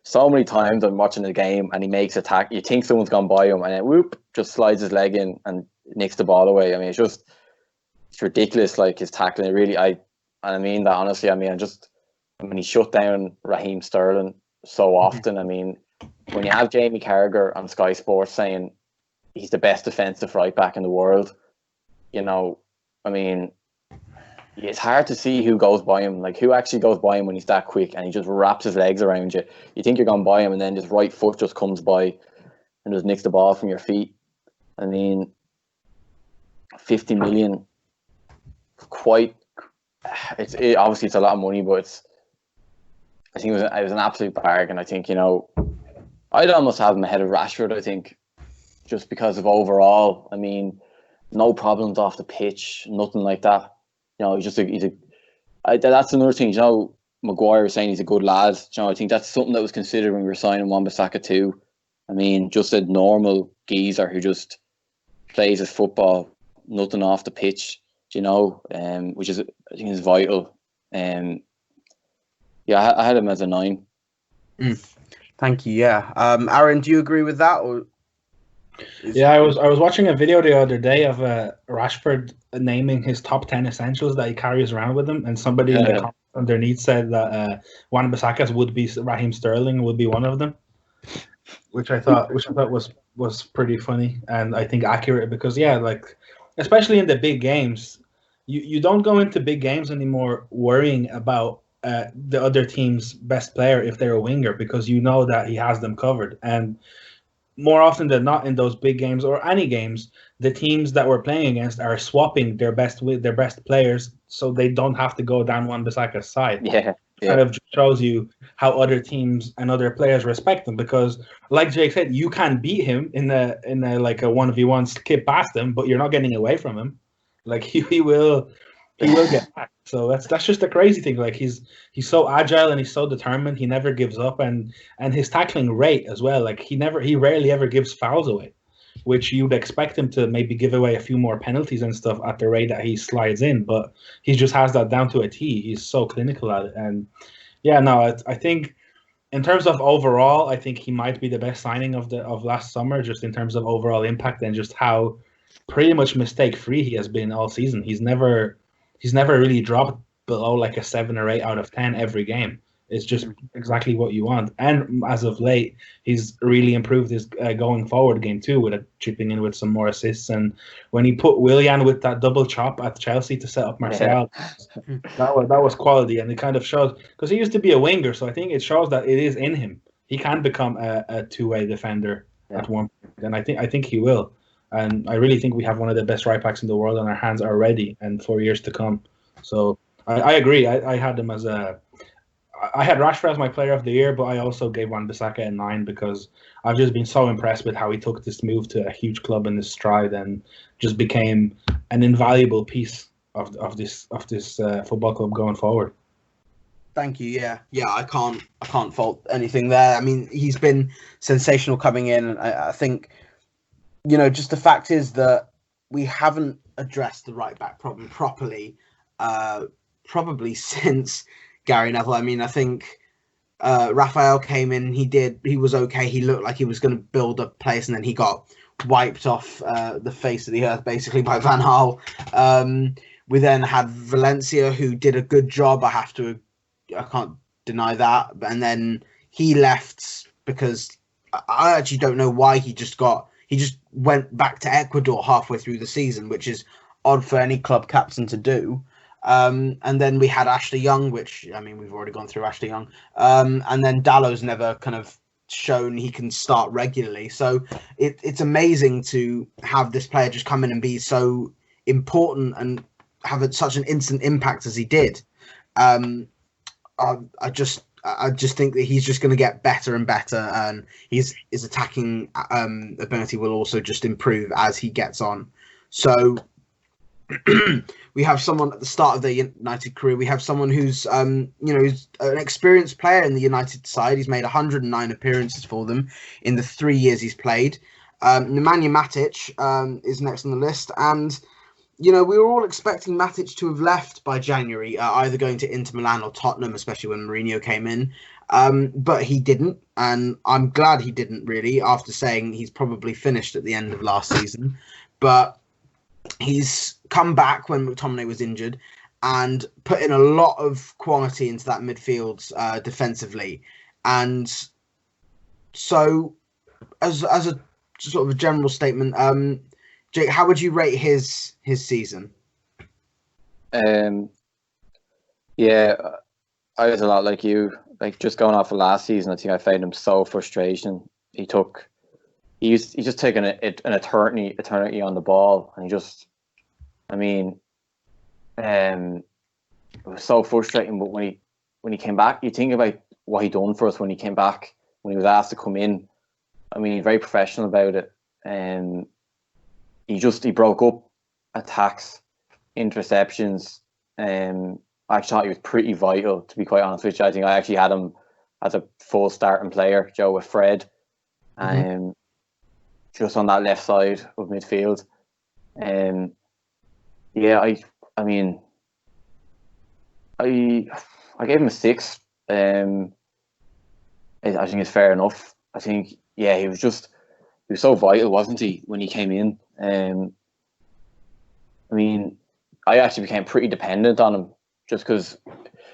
S5: so many times I'm watching the game and he makes a tackle. You think someone's gone by him and then whoop, just slides his leg in and nicks the ball away. I mean, it's ridiculous. Like his tackling, really. I mean that honestly. I mean, he shut down Raheem Sterling so often. I mean, when you have Jamie Carragher on Sky Sports saying he's the best defensive right back in the world, you know, I mean, it's hard to see who goes by him. Like, who actually goes by him when he's that quick and he just wraps his legs around you. You think you're going by him and then his right foot just comes by and just nicks the ball from your feet. I mean, 50 million, obviously it's a lot of money, but I think it was an absolute bargain. I think, you know, I'd almost have him ahead of Rashford, I think, just because of overall. I mean, no problems off the pitch, nothing like that. You know, that's another thing. You know, Maguire was saying he's a good lad. You know, I think that's something that was considered when we were signing Wan-Bissaka too. I mean, just a normal geezer who just plays his football, nothing off the pitch. You know, which is, I think, is vital. Yeah, I had him as a 9.
S4: Thank you. Yeah, Aaron, do you agree with that? Or
S6: I was watching a video the other day of Rashford naming his top 10 essentials that he carries around with him, and somebody in the comments underneath said that Wan-Bissaka's would be Raheem Sterling would be one of them, which I thought was pretty funny and I think accurate, because like especially in the big games, you don't go into big games anymore worrying about the other team's best player if they're a winger, because you know that he has them covered. And more often than not, in those big games or any games, the teams that we're playing against are swapping their best players, so they don't have to go down Wan-Bissaka's side.
S5: Yeah.
S6: Kind of shows you how other teams and other players respect him, because, like Jake said, you can beat him in a like a 1v1 skip past him, but you're not getting away from him. Like he will get back. So that's just the crazy thing. Like he's so agile and he's so determined. He never gives up, and his tackling rate as well. Like he rarely ever gives fouls away, which you'd expect him to maybe give away a few more penalties and stuff at the rate that he slides in. But he just has that down to a T. He's so clinical at it. And I think in terms of overall, I think he might be the best signing of last summer, just in terms of overall impact and just how pretty much mistake free he has been all season. He's never really dropped below like a 7 or 8 out of 10 every game. It's just exactly what you want. And as of late, he's really improved his going forward game too, with chipping in with some more assists. And when he put Willian with that double chop at Chelsea to set up Martial, that was quality. And it kind of shows, because he used to be a winger, so I think it shows that it is in him. He can become a two-way defender at one point, and I think he will. And I really think we have one of the best right backs in the world on our hands already, and for years to come. So I agree. I had him as I had Rashford as my player of the year, but I also gave Wan-Bissaka a 9, because I've just been so impressed with how he took this move to a huge club in this stride and just became an invaluable piece of this football club going forward.
S4: Thank you. Yeah. I can't fault anything there. I mean, he's been sensational coming in, and I think, you know, just the fact is that we haven't addressed the right back problem properly, probably since Gary Neville. I mean, I think Raphael came in. He was okay. He looked like he was going to build a place, and then he got wiped off the face of the earth basically by Van Gaal. We then had Valencia, who did a good job. I can't deny that. And then he left because I actually don't know why he just went back to Ecuador halfway through the season, which is odd for any club captain to do. And then we had Ashley Young, which, I mean, we've already gone through Ashley Young. And then Dallow's never kind of shown he can start regularly. So it's amazing to have this player just come in and be so important and have such an instant impact as he did. I just think that he's just going to get better and better, and his attacking ability will also just improve as he gets on. So we have someone at the start of their United career. We have someone who's who's an experienced player in the United side. He's made 109 appearances for them in the 3 years he's played. Nemanja Matic is next on the list, and we were all expecting Matic to have left by January, either going to Inter Milan or Tottenham, especially when Mourinho came in. But he didn't, and I'm glad he didn't, really, after saying he's probably finished at the end of last season. But he's come back when McTominay was injured and put in a lot of quality into that midfield defensively. And so, as a sort of a general statement, Jake, how would you rate his season?
S5: Yeah, I was a lot like you. Like, just going off of last season, I think I found him so frustrating. He's just taken an eternity on the ball, and it was so frustrating. But when he came back, you think about what he done for us when he came back, when he was asked to come in. I mean, very professional about it. He broke up attacks, interceptions. I actually thought he was pretty vital, to be quite honest with you. I think I actually had him as a full starting player, Joe, with Fred, just on that left side of midfield. I gave him a 6. I think it's fair enough. I think, he was so vital, wasn't he, when he came in? I actually became pretty dependent on him, just because.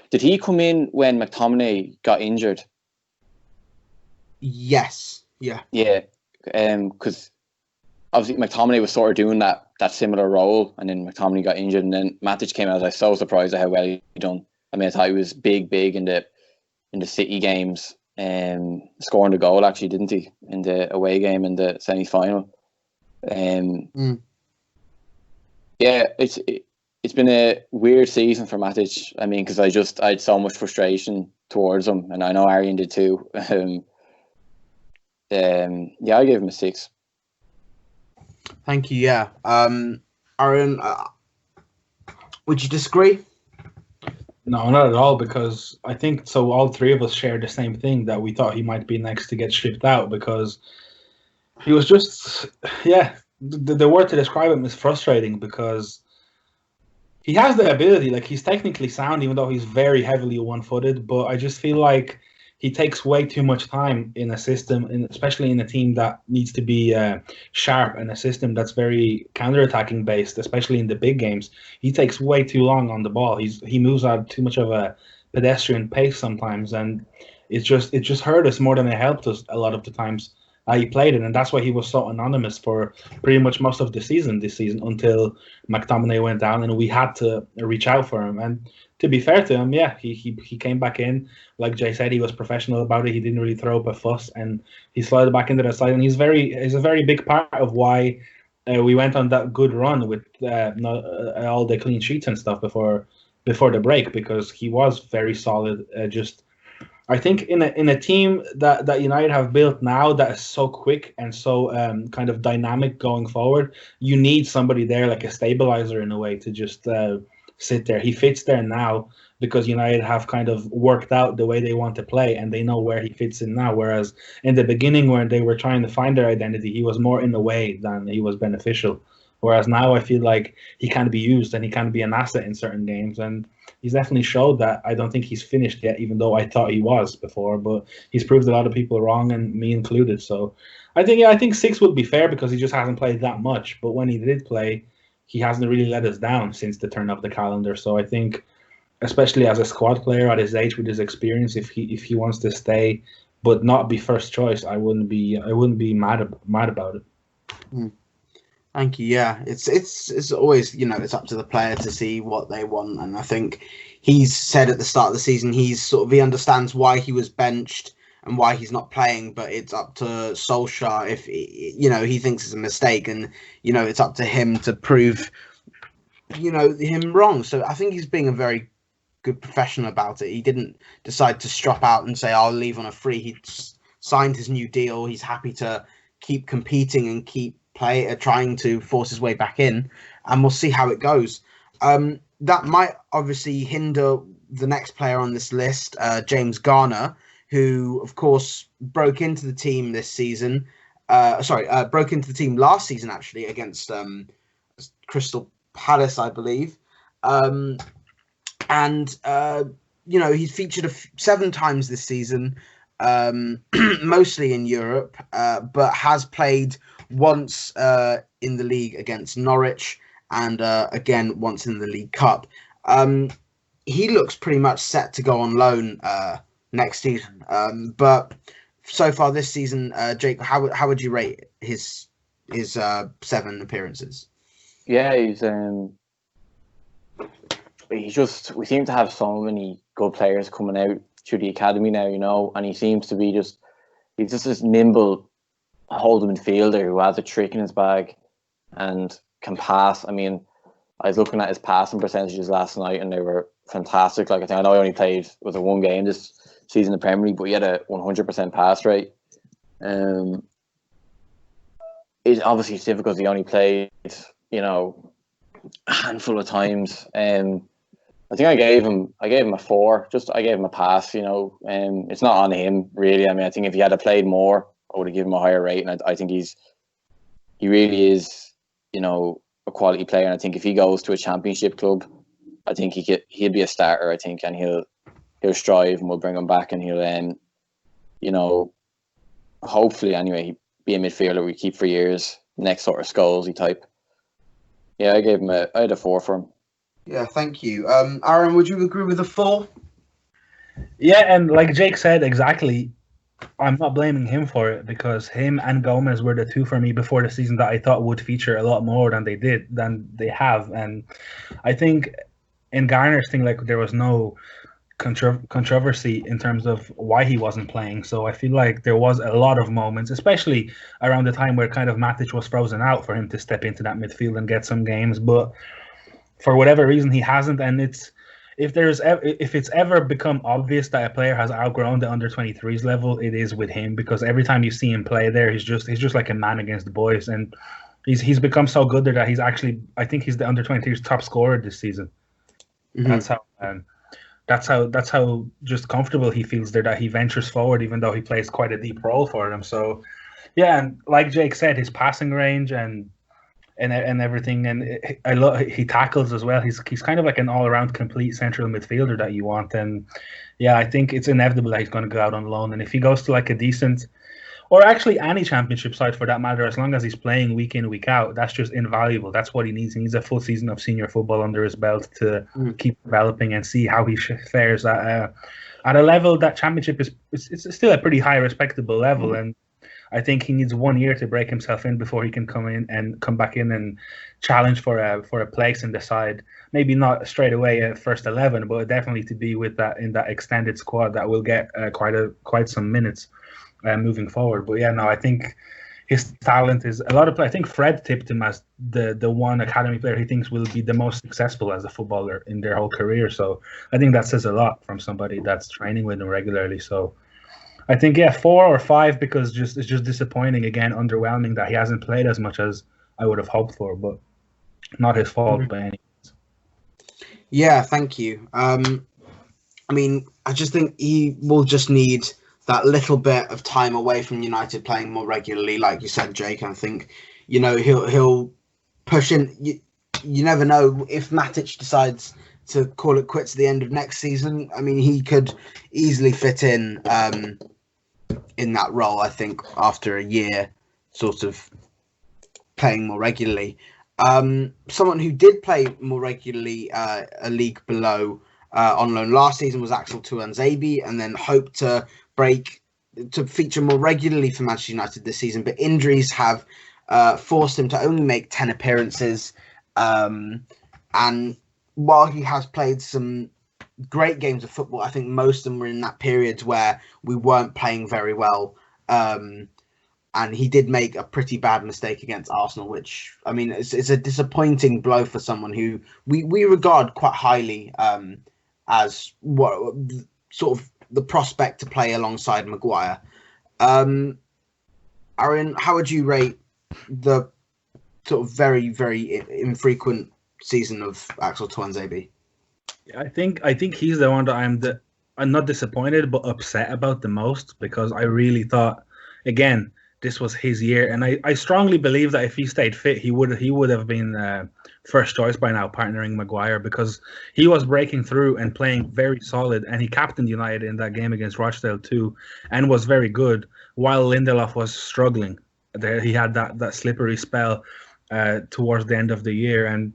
S5: Did he come in when McTominay got injured?
S4: Yes. Yeah.
S5: Yeah. Because obviously McTominay was sort of doing that similar role, and then McTominay got injured, and then Matic came out. I was so surprised at how well he done. I mean, I thought he was big in the City games, scoring the goal, actually, didn't he, in the away game in the semi-final? Yeah, it's been a weird season for Matic. I mean, because I had so much frustration towards him, and I know Arian did too. I gave him a 6.
S4: Thank you. Yeah, Arian, would you disagree?
S6: No, not at all, because I think so. All three of us shared the same thing, that we thought he might be next to get shipped out, because he was just, the word to describe him is frustrating, because he has the ability, like, he's technically sound, even though he's very heavily one-footed, but I just feel like he takes way too much time in a system, especially in a team that needs to be sharp, and a system that's very counter-attacking based, especially in the big games. He takes way too long on the ball. He moves at too much of a pedestrian pace sometimes, and it just hurt us more than it helped us a lot of the times he played it, and that's why he was so anonymous for pretty much most of the season this season, until McTominay went down and we had to reach out for him. And to be fair to him, he came back in. Like Jay said, he was professional about it. He didn't really throw up a fuss, and he slid back into the side. And he's a very big part of why we went on that good run with all the clean sheets and stuff before the break, because he was very solid. I think in a team that United have built now, that is so quick and so kind of dynamic going forward, you need somebody there, like a stabilizer in a way, to just sit there. He fits there now because United have kind of worked out the way they want to play, and they know where he fits in now. Whereas in the beginning, when they were trying to find their identity, he was more in the way than he was beneficial. Whereas now I feel like he can be used and he can be an asset in certain games, and he's definitely showed that. I don't think he's finished yet, even though I thought he was before, but he's proved a lot of people wrong, and me included. So I think 6 would be fair, because he just hasn't played that much. But when he did play, he hasn't really let us down since the turn of the calendar. So I think, especially as a squad player at his age with his experience, if he wants to stay but not be first choice, I wouldn't be mad about it.
S4: Thank you. Yeah, it's always, it's up to the player to see what they want, and I think he's said at the start of the season he understands why he was benched and why he's not playing, but it's up to Solskjaer if he thinks it's a mistake, and it's up to him to prove him wrong. So I think he's being a very good professional about it. He didn't decide to strop out and say I'll leave on a free. He signed his new deal. He's happy to keep competing and keep trying to force his way back in, and we'll see how it goes. That might obviously hinder the next player on this list, James Garner, who of course broke into the team this season. Broke into the team last season, actually, against Crystal Palace, I believe. He's featured 7 times this season, mostly in Europe, but has played once in the league against Norwich and again once in the League Cup. He looks pretty much set to go on loan next season. But so far this season, Jake, how would you rate his 7 appearances?
S5: Yeah, we seem to have so many good players coming out through the academy now, and he seems to be he's just this nimble holding midfielder who has a trick in his bag and can pass. I mean, I was looking at his passing percentages last night and they were fantastic. Like, I know he only played one game this season in the Premier League, but he had a 100% pass rate. It's obviously difficult. He only played, a handful of times. I think I gave him a 4. I gave him a pass. It's not on him really. I mean, I think if he had played more, I would have given him a higher rate. And I think he really is, a quality player. And I think if he goes to a championship club, I think he'll be a starter. I think, and he'll strive, and we'll bring him back, and he'll hopefully anyway, he'd be a midfielder we keep for years. Next sort of Scholesy type. Yeah, I had a 4 for him.
S4: Yeah, thank you. Aaron, would you agree with a 4?
S6: Yeah, and like Jake said, exactly. I'm not blaming him for it because him and Gomez were the 2 for me before the season that I thought would feature a lot more than they have. And I think in Garner's thing, like, there was no controversy in terms of why he wasn't playing. So I feel like there was a lot of moments, especially around the time where kind of Matic was frozen out, for him to step into that midfield and get some games. But for whatever reason, he hasn't. And if it's ever become obvious that a player has outgrown the under-23s level, it is with him, because every time you see him play there, he's just like a man against the boys, and he's become so good there that he's actually, I think he's the under-23s top scorer this season. Mm-hmm. That's how just comfortable he feels there, that he ventures forward even though he plays quite a deep role for them. So yeah, and like Jake said, his passing range and everything, and I love, he tackles as well. He's kind of like an all-around complete central midfielder that you want. And yeah, I think it's inevitable that he's going to go out on loan, and if he goes to like a decent, or actually any championship side for that matter, as long as he's playing week in, week out, that's just invaluable. That's what he needs. He needs a full season of senior football under his belt to keep developing and see how he fares at a level that championship is. It's still a pretty high, respectable level, and I think he needs 1 year to break himself in before he can come back in and challenge for a place in the side. Maybe not straight away at first 11, but definitely to be with that in that extended squad that will get quite some minutes moving forward. But yeah, no, I think his talent is a lot of. I think Fred tipped him as the one academy player he thinks will be the most successful as a footballer in their whole career. So I think that says a lot from somebody that's training with him regularly. So I think 4 or 5, because it's just disappointing, again, underwhelming that he hasn't played as much as I would have hoped for, but not his fault by any means.
S4: Yeah, thank you. I mean, I just think he will just need that little bit of time away from United, playing more regularly, like you said, Jake. I think, he'll push in. You never know if Matic decides to call it quits at the end of next season. I mean, he could easily fit in that role, I think, after a year sort of playing more regularly. Someone who did play more regularly a league below on loan last season was Axel Tuanzebe, and then hoped to feature more regularly for Manchester United this season, but injuries have forced him to only make 10 appearances. And while he has played some great games of football, I think most of them were in that period where we weren't playing very well. And he did make a pretty bad mistake against Arsenal, which, I mean, it's a disappointing blow for someone who we regard quite highly as what sort of the prospect to play alongside Maguire. Aaron, how would you rate the sort of very, very infrequent season of Axel Tuanzebe?
S6: I think he's the one that I'm not disappointed but upset about the most, because I really thought, again, this was his year, and I strongly believe that if he stayed fit, he would have been first choice by now, partnering Maguire, because he was breaking through and playing very solid, and he captained United in that game against Rochdale too, and was very good, while Lindelof was struggling. There, he had that slippery spell towards the end of the year, and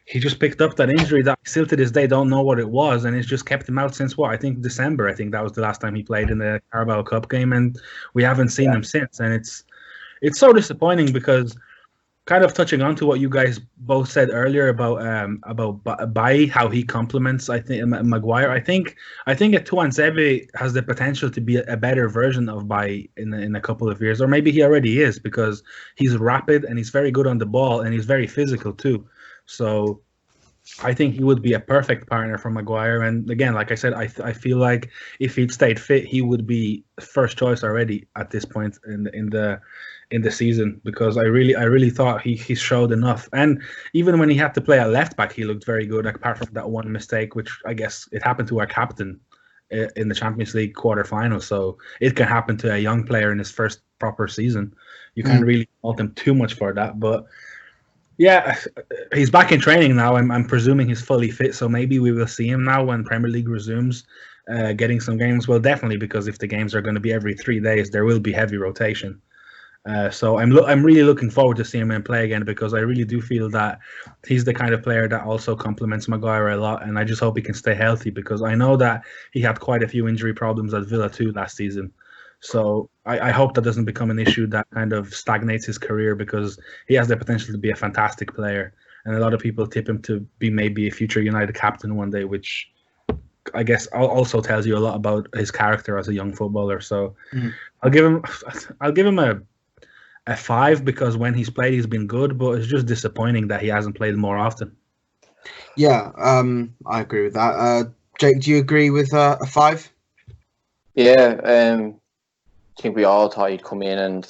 S6: he just picked up that injury that I still to this day don't know what it was, and it's just kept him out since what, I think December. I think that was the last time he played in the Carabao Cup game, and we haven't seen him since. And it's so disappointing because, kind of touching on to what you guys both said earlier about Bailly, how he complements, I think, Maguire. I think Tuanzebe has the potential to be a better version of Bailly in a couple of years, or maybe he already is, because he's rapid and he's very good on the ball and he's very physical too. So I think he would be a perfect partner for Maguire. And again, like I said, I feel like if he'd stayed fit, he would be first choice already at this point in the season, because I really thought he showed enough. And even when he had to play at left back, he looked very good, apart from that one mistake, which I guess it happened to our captain in the Champions League quarterfinal. So it can happen to a young player in his first proper season. You can't really fault him too much for that, but. Yeah, he's back in training now. I'm presuming he's fully fit, so maybe we will see him now when Premier League resumes, getting some games. Well, definitely, because if the games are going to be every 3 days, there will be heavy rotation. So I'm really looking forward to seeing him play again, because I really do feel that he's the kind of player that also complements Maguire a lot, and I just hope he can stay healthy, because I know that he had quite a few injury problems at Villa too last season. So I hope that doesn't become an issue that kind of stagnates his career, because he has the potential to be a fantastic player. And a lot of people tip him to be maybe a future United captain one day, which I guess also tells you a lot about his character as a young footballer. So I'll give him a 5, because when he's played, he's been good, but it's just disappointing that he hasn't played more often.
S4: Yeah, I agree with that. Jake, do you agree with a 5?
S5: Yeah, I think we all thought he'd come in, and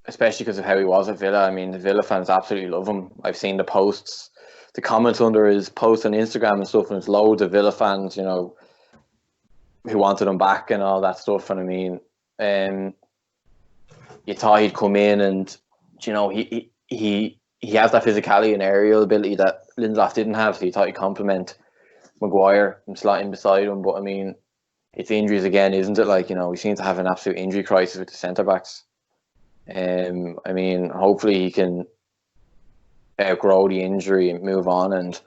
S5: especially because of how he was at Villa. I mean, the Villa fans absolutely love him. I've seen the posts, the comments under his posts on Instagram and stuff, and it's loads of Villa fans, who wanted him back and all that stuff. And I mean, you thought he'd come in, and he has that physicality and aerial ability that Lindelof didn't have. So you thought he'd complement Maguire and slot in beside him. But I mean, it's injuries again, isn't it? Like, we seem to have an absolute injury crisis with the centre backs. I mean, hopefully he can outgrow the injury and move on, and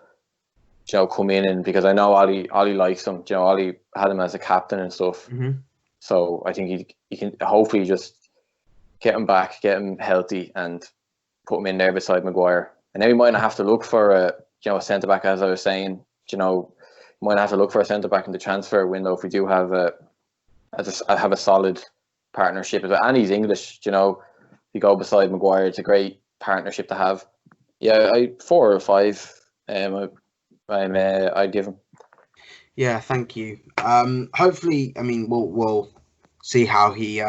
S5: come in, and because I know Ollie likes him. Ollie had him as a captain and stuff. So I think he can hopefully just get him back, get him healthy, and put him in there beside Maguire. And then we might not have to look for a centre back, as I was saying. Might have to look for a centre back in the transfer window if we do have a solid partnership. And he's English, if you go beside Maguire, it's a great partnership to have. Yeah, 4 or 5. I'd give him.
S4: Yeah, thank you. Hopefully, I mean, we'll see how he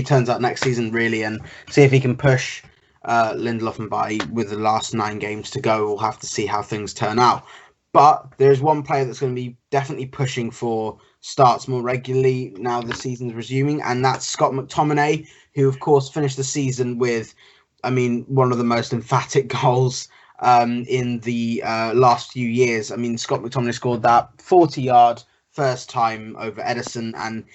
S4: turns out next season, really, and see if he can push Lindelof and Bailly with the last 9 games to go. We'll have to see how things turn out. But there's one player that's going to be definitely pushing for starts more regularly now the season's resuming, and that's Scott McTominay, who, of course, finished the season with, I mean, one of the most emphatic goals in the last few years. I mean, Scott McTominay scored that 40-yard first time over Ederson, and,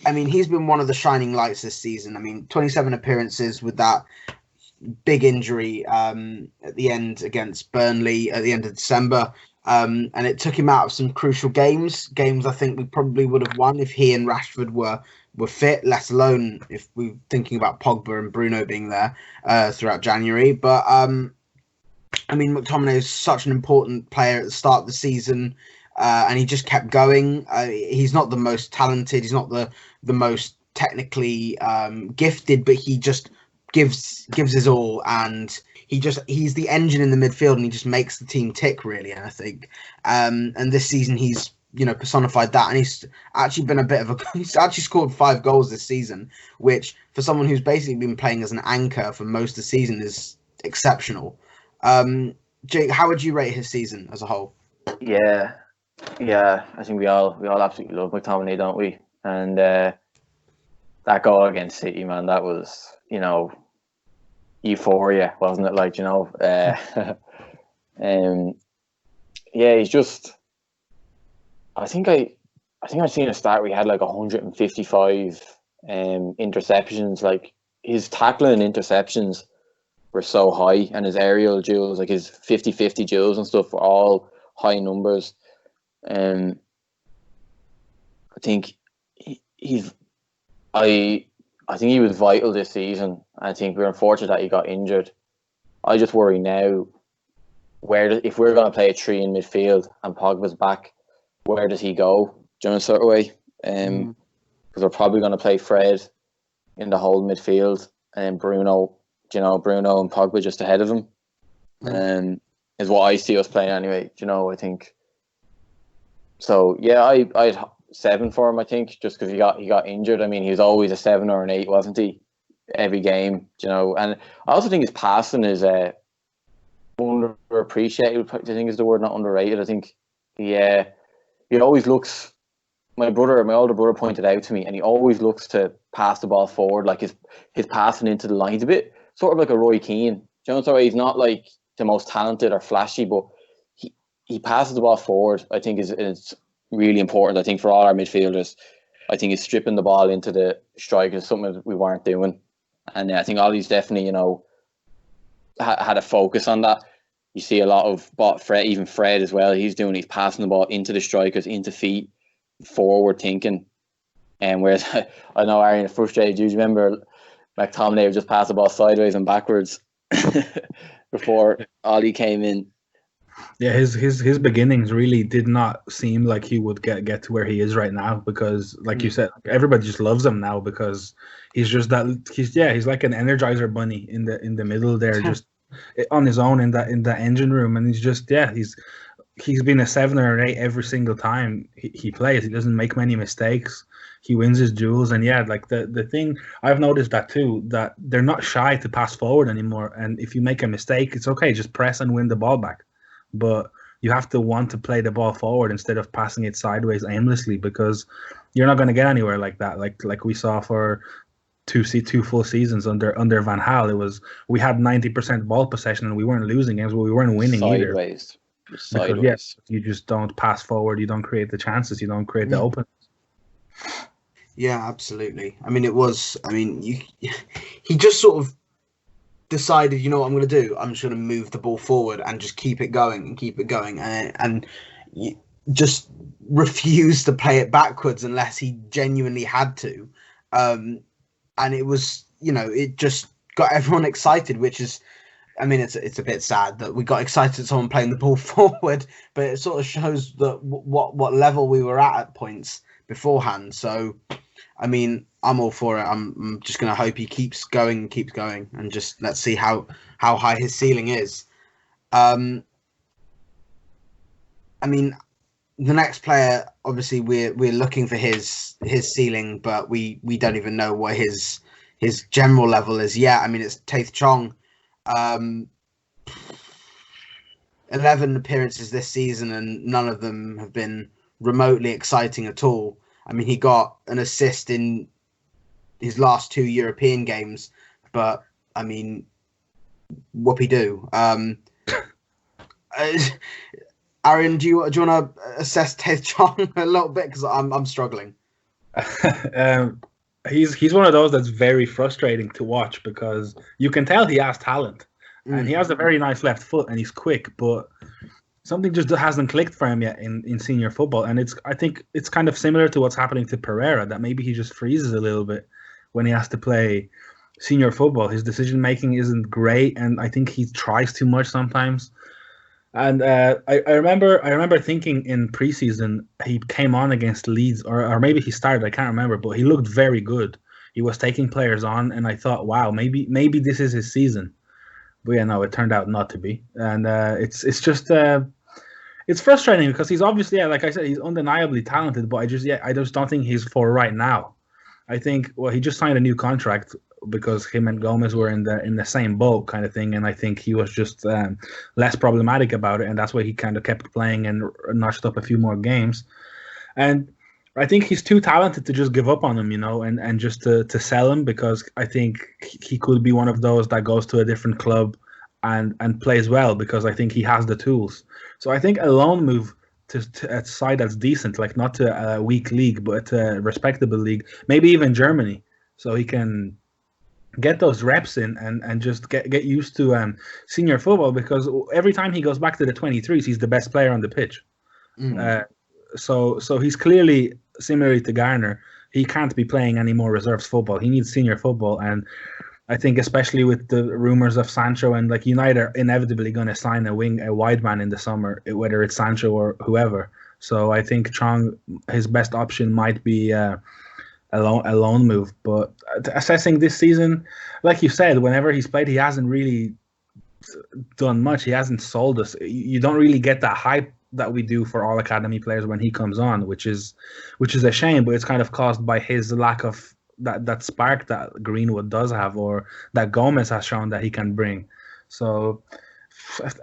S4: I mean, he's been one of the shining lights this season. I mean, 27 appearances with that big injury at the end against Burnley at the end of December. And it took him out of some crucial games I think we probably would have won if he and Rashford were fit, let alone if we were thinking about Pogba and Bruno being there throughout January. But, I mean, McTominay is such an important player at the start of the season, and he just kept going. He's not the most talented, he's not the most technically gifted, but he just gives his all, and he's the engine in the midfield, and he just makes the team tick, really. And I think and this season he's personified that, and he's actually been he's actually scored 5 goals this season, which for someone who's basically been playing as an anchor for most of the season is exceptional. Jake, how would you rate his season as a whole?
S5: Yeah, I think we all absolutely love McTominay, don't we? And that goal against City, man, that was, euphoria, wasn't it? Like, yeah, he's just. I think I've seen a stat where he had like 155 interceptions. Like his tackling and interceptions were so high, and his aerial duels, like his 50-50 duels and stuff, were all high numbers. I think I think he was vital this season. I think we're unfortunate that he got injured. I just worry now if we're going to play a 3 in midfield and Pogba's back, where does he go? Do you know, sort of way? Because we're probably going to play Fred in the whole midfield, and then Bruno and Pogba just ahead of him. Is what I see us playing anyway. I think. So yeah, I'd 7 for him. I think just because he got injured. I mean, he was always a 7 or an 8, wasn't he? Every game, And I also think his passing is underappreciated. I think is the word, not underrated. I think he always looks. My older brother pointed out to me, and he always looks to pass the ball forward, like his passing into the line. He's a bit sort of like a Roy Keane. So he's not like the most talented or flashy, but he passes the ball forward. I think is really important. I think for all our midfielders, I think he's stripping the ball into the strikers, something that we weren't doing. And I think Ollie's definitely, had a focus on that. You see a lot of Fred as well. He's passing the ball into the strikers, into feet, forward thinking. And whereas I know Arian frustrated you. Remember McTominay would just pass the ball sideways and backwards before Ollie came in.
S6: Yeah, his beginnings really did not seem like he would get to where he is right now, because, like you said, everybody just loves him now because he's just he's like an Energizer bunny in the middle there, just on his own in the engine room, and he's been a 7 or an 8 every single time he plays. He doesn't make many mistakes. He wins his duels, and like the thing I've noticed that too, that they're not shy to pass forward anymore. And if you make a mistake, it's okay, just press and win the ball back. But you have to want to play the ball forward instead of passing it sideways aimlessly, because you're not going to get anywhere like that. Like we saw for two full seasons under Van Gaal, we had 90% ball possession and we weren't losing games, but we weren't winning
S5: sideways.
S6: Either. Sideways. Because, you just don't pass forward. You don't create the chances. You don't create the openings.
S4: Yeah, absolutely. I mean, he just sort of decided, you know what I'm going to do? I'm just going to move the ball forward and just keep it going, and just refuse to play it backwards unless he genuinely had to. And it was, it just got everyone excited, which is, I mean, it's a bit sad that we got excited at someone playing the ball forward, but it sort of shows that what level we were at points beforehand. So, I mean, I'm all for it. I'm just going to hope he keeps going, and just let's see how high his ceiling is. I mean, the next player, obviously, we're looking for his ceiling, but we don't even know what his general level is yet. I mean, it's Taith Chong. 11 appearances this season, and none of them have been remotely exciting at all. I mean, he got an assist in his last 2 European games, but I mean, whoopee-doo. Aaron, do you want to assess Taith Chong a little bit, because I'm struggling?
S6: He's one of those that's very frustrating to watch, because you can tell he has talent, and he has a very nice left foot, and he's quick, but something just hasn't clicked for him yet in senior football. And I think it's kind of similar to what's happening to Pereira, that maybe he just freezes a little bit when he has to play senior football. His decision making isn't great, and I think he tries too much sometimes. And I remember thinking in preseason he came on against Leeds, or maybe he started, I can't remember, but he looked very good. He was taking players on, and I thought, wow, maybe this is his season. But yeah, no, it turned out not to be. And it's just it's frustrating, because he's obviously, like I said, he's undeniably talented, but I just don't think he's for right now. I think, well, he just signed a new contract because him and Gomez were in the same boat kind of thing, and I think he was just less problematic about it, and that's why he kind of kept playing and notched up a few more games. And I think he's too talented to just give up on him, and just to sell him, because I think he could be one of those that goes to a different club and plays well, because I think he has the tools. So I think a loan move to a side that's decent, like not to a weak league, but to a respectable league, maybe even Germany, so he can get those reps in and just get used to senior football, because every time he goes back to the 23s, he's the best player on the pitch. So he's clearly, similarly to Garner, he can't be playing any more reserves football. He needs senior football, and I think especially with the rumors of Sancho, and like United are inevitably going to sign a wide man in the summer, whether it's Sancho or whoever. So I think Chong, his best option might be a loan move. But assessing this season, like you said, whenever he's played, he hasn't really done much. He hasn't sold us. You don't really get that hype that we do for all academy players when he comes on, which is a shame, but it's kind of caused by his lack of that spark that Greenwood does have, or that Gomez has shown that he can bring. So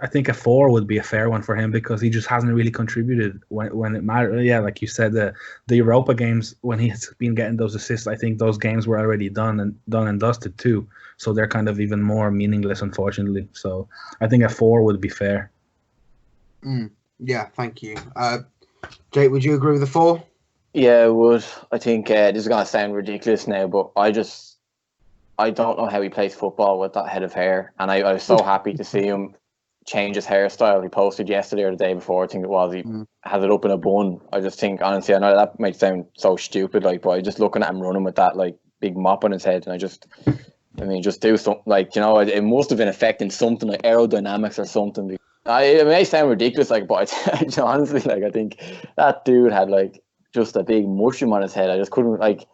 S6: I think a 4 would be a fair one for him, because he just hasn't really contributed when it mattered. Yeah, like you said, the Europa games, when he's been getting those assists, I think those games were already done and dusted too. So they're kind of even more meaningless, unfortunately. So I think a 4 would be fair.
S4: Yeah, thank you. Jake, would you agree with the 4?
S5: Yeah, I would. I think this is going to sound ridiculous now, but I don't know how he plays football with that head of hair. And I was so happy to see him change his hairstyle. He posted yesterday or the day before, I think it was, he has it up in a bun. I just think, honestly, I know that might sound so stupid, but I just looking at him running with that big mop on his head, and just do something, it must have been affecting something like aerodynamics or something. It may sound ridiculous, but honestly, I think that dude had just a big mushroom on his head. I just couldn't that's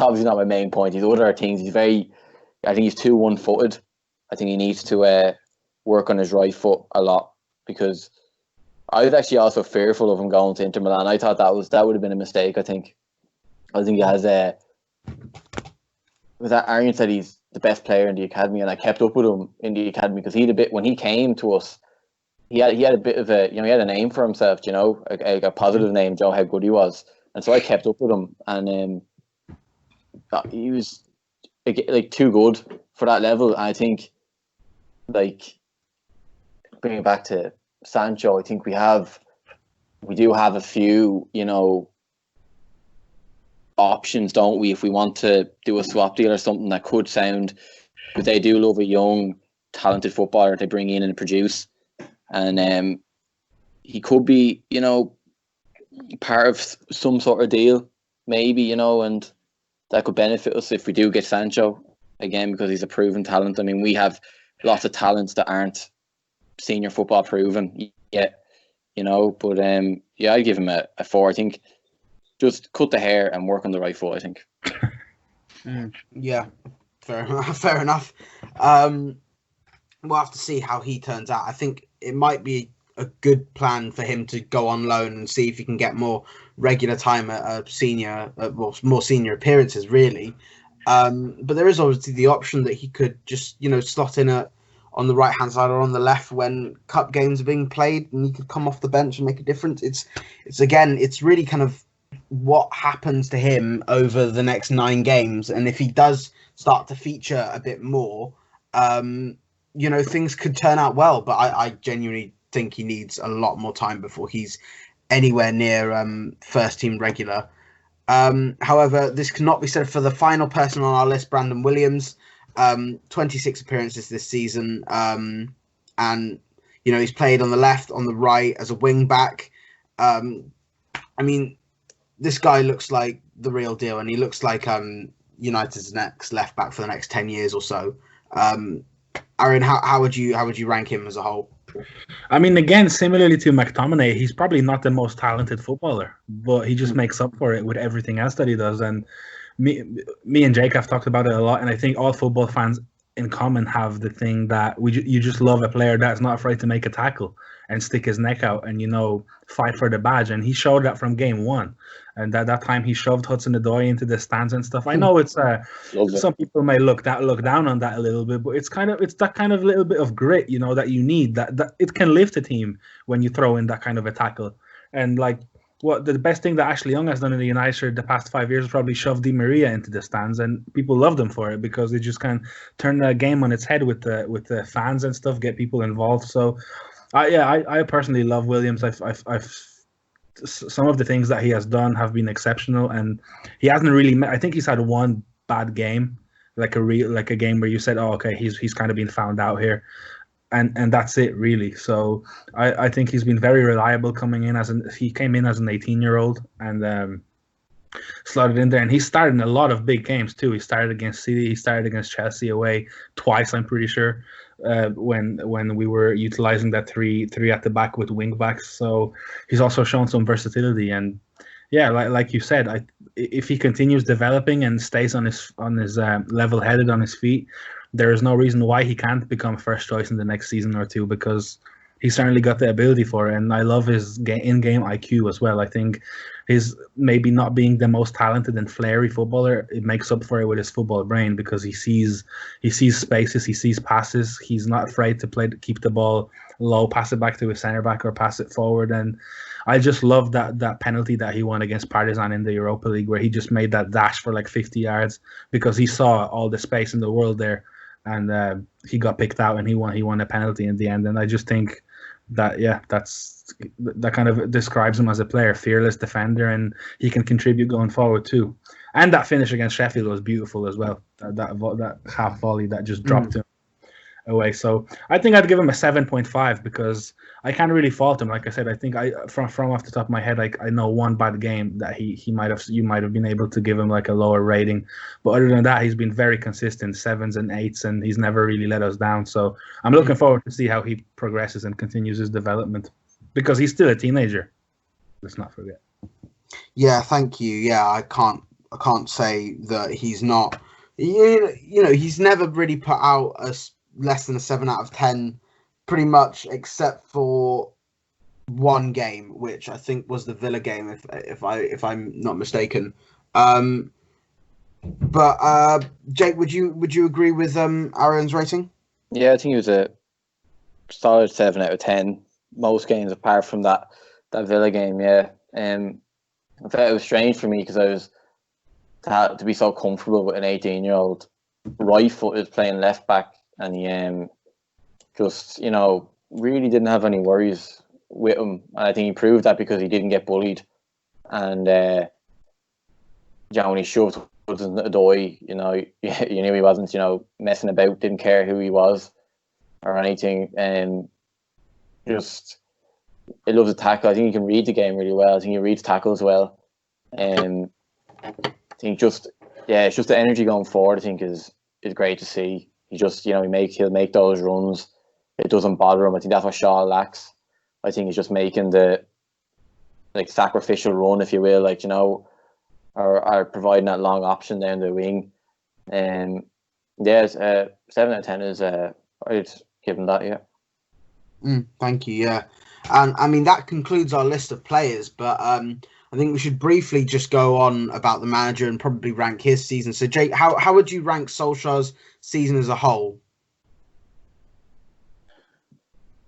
S5: obviously not my main point. He's other things. I think he's too one-footed. I think he needs to work on his right foot a lot, because I was actually also fearful of him going to Inter Milan. I thought that would have been a mistake. I think he has was that Arjen said he's the best player in the academy, and I kept up with him in the academy, because when he came to us, he had a bit of a, he had a name for himself, a positive name, how good he was. And so I kept up with him, and he was too good for that level. And I think bringing it back to Sancho, I think we do have a few, options, don't we, if we want to do a swap deal or something that could sound, but they do love a young, talented footballer they bring in and produce. And he could be, part of some sort of deal, maybe, and that could benefit us if we do get Sancho again, because he's a proven talent. We have lots of talents that aren't senior football proven yet, but I'd give him a 4. I think just cut the hair and work on the right foot, I think.
S4: Yeah, fair enough. We'll have to see how he turns out. I think it might be a good plan for him to go on loan and see if he can get more regular time at more senior appearances, really. But there is obviously the option that he could just, slot in on the right hand side or on the left when cup games are being played, and he could come off the bench and make a difference. It's really kind of what happens to him over the next 9 games, and if he does start to feature a bit more, things could turn out well. But I genuinely think he needs a lot more time before he's anywhere near first team regular. However, this cannot be said for the final person on our list, Brandon Williams. 26 appearances this season, and he's played on the left, on the right, as a wing back. This guy looks like the real deal, and he looks like United's next left back for the next 10 years or so. Aaron, how would you rank him as a whole?
S6: Again, similarly to McTominay, he's probably not the most talented footballer, but he just makes up for it with everything else that he does. And me and Jake have talked about it a lot, and I think all football fans in common have the thing that you just love a player that's not afraid to make a tackle and stick his neck out and fight for the badge. And he showed that from game 1. And that time he shoved Hudson-Odoi into the stands and stuff. I know it's some people may look down on that a little bit, but it's that kind of little bit of grit, that you need, that it can lift a team when you throw in that kind of a tackle. And what the best thing that Ashley Young has done in the United shirt the past 5 years is probably shove Di Maria into the stands, and people love them for it because they just kind of turn the game on its head with the fans and stuff, get people involved. So, I personally love Williams. I've some of the things that he has done have been exceptional, and he hasn't really. I think he's had one bad game, like a game where you said, "Oh, okay, he's kind of been found out here." And that's it really. So I think he's been very reliable coming in he came in as an 18-year-old and slotted in there, and he started in a lot of big games too. He started against City, he started against Chelsea away twice, I'm pretty sure, when we were utilizing that three at the back with wing backs. So he's also shown some versatility, and yeah, like you said, if he continues developing and stays on his level headed on his feet, there is no reason why he can't become first choice in the next season or two, because he's certainly got the ability for it. And I love his in-game IQ as well. I think his maybe not being the most talented and flary footballer, it makes up for it with his football brain, because he sees spaces, he sees passes. He's not afraid to keep the ball low, pass it back to his center back or pass it forward. And I just love that penalty that he won against Partizan in the Europa League, where he just made that dash for like 50 yards because he saw all the space in the world there. And he got picked out, and he won a penalty in the end. And I just think that that kind of describes him as a player, fearless defender, and he can contribute going forward too. And that finish against Sheffield was beautiful as well. That half volley that just dropped him away. So I think I'd give him a 7.5 because I can't really fault him. Like I said, I think from off the top of my head, I know one bad game that you might have been able to give him like a lower rating, but other than that, he's been very consistent, 7s and 8s, and he's never really let us down. So I'm looking forward to see how he progresses and continues his development, because he's still a teenager. Let's not forget.
S4: Yeah, thank you. Yeah, I can't say that he's not. You know, he's never really put out less than a 7 out of 10, pretty much, except for one game, which I think was the Villa game, if I'm not mistaken. But Jake, would you agree with Aaron's rating?
S5: Yeah, I think he was a solid 7 out of 10 most games apart from that Villa game. Yeah, in fact, it was strange for me because I was to be so comfortable with an 18-year-old right-footed playing left back, and he just really didn't have any worries with him. And I think he proved that because he didn't get bullied, and when he shoved Woods in the doy, you knew he wasn't messing about, didn't care who he was or anything, and just he loves to tackle. I think he can read the game really well. I think he reads tackles well, and I think it's just the energy going forward. I think is great to see. He just he'll make those runs. It doesn't bother him. I think that's what Shaw lacks. I think he's just making the sacrificial run, if you will, or providing that long option down the wing. And 7 out of 10 is I'd give him that. Yeah.
S4: Thank you. Yeah, and I mean that concludes our list of players, but I think we should briefly just go on about the manager and probably rank his season. So Jake, how would you rank Solskjaer's season as a whole?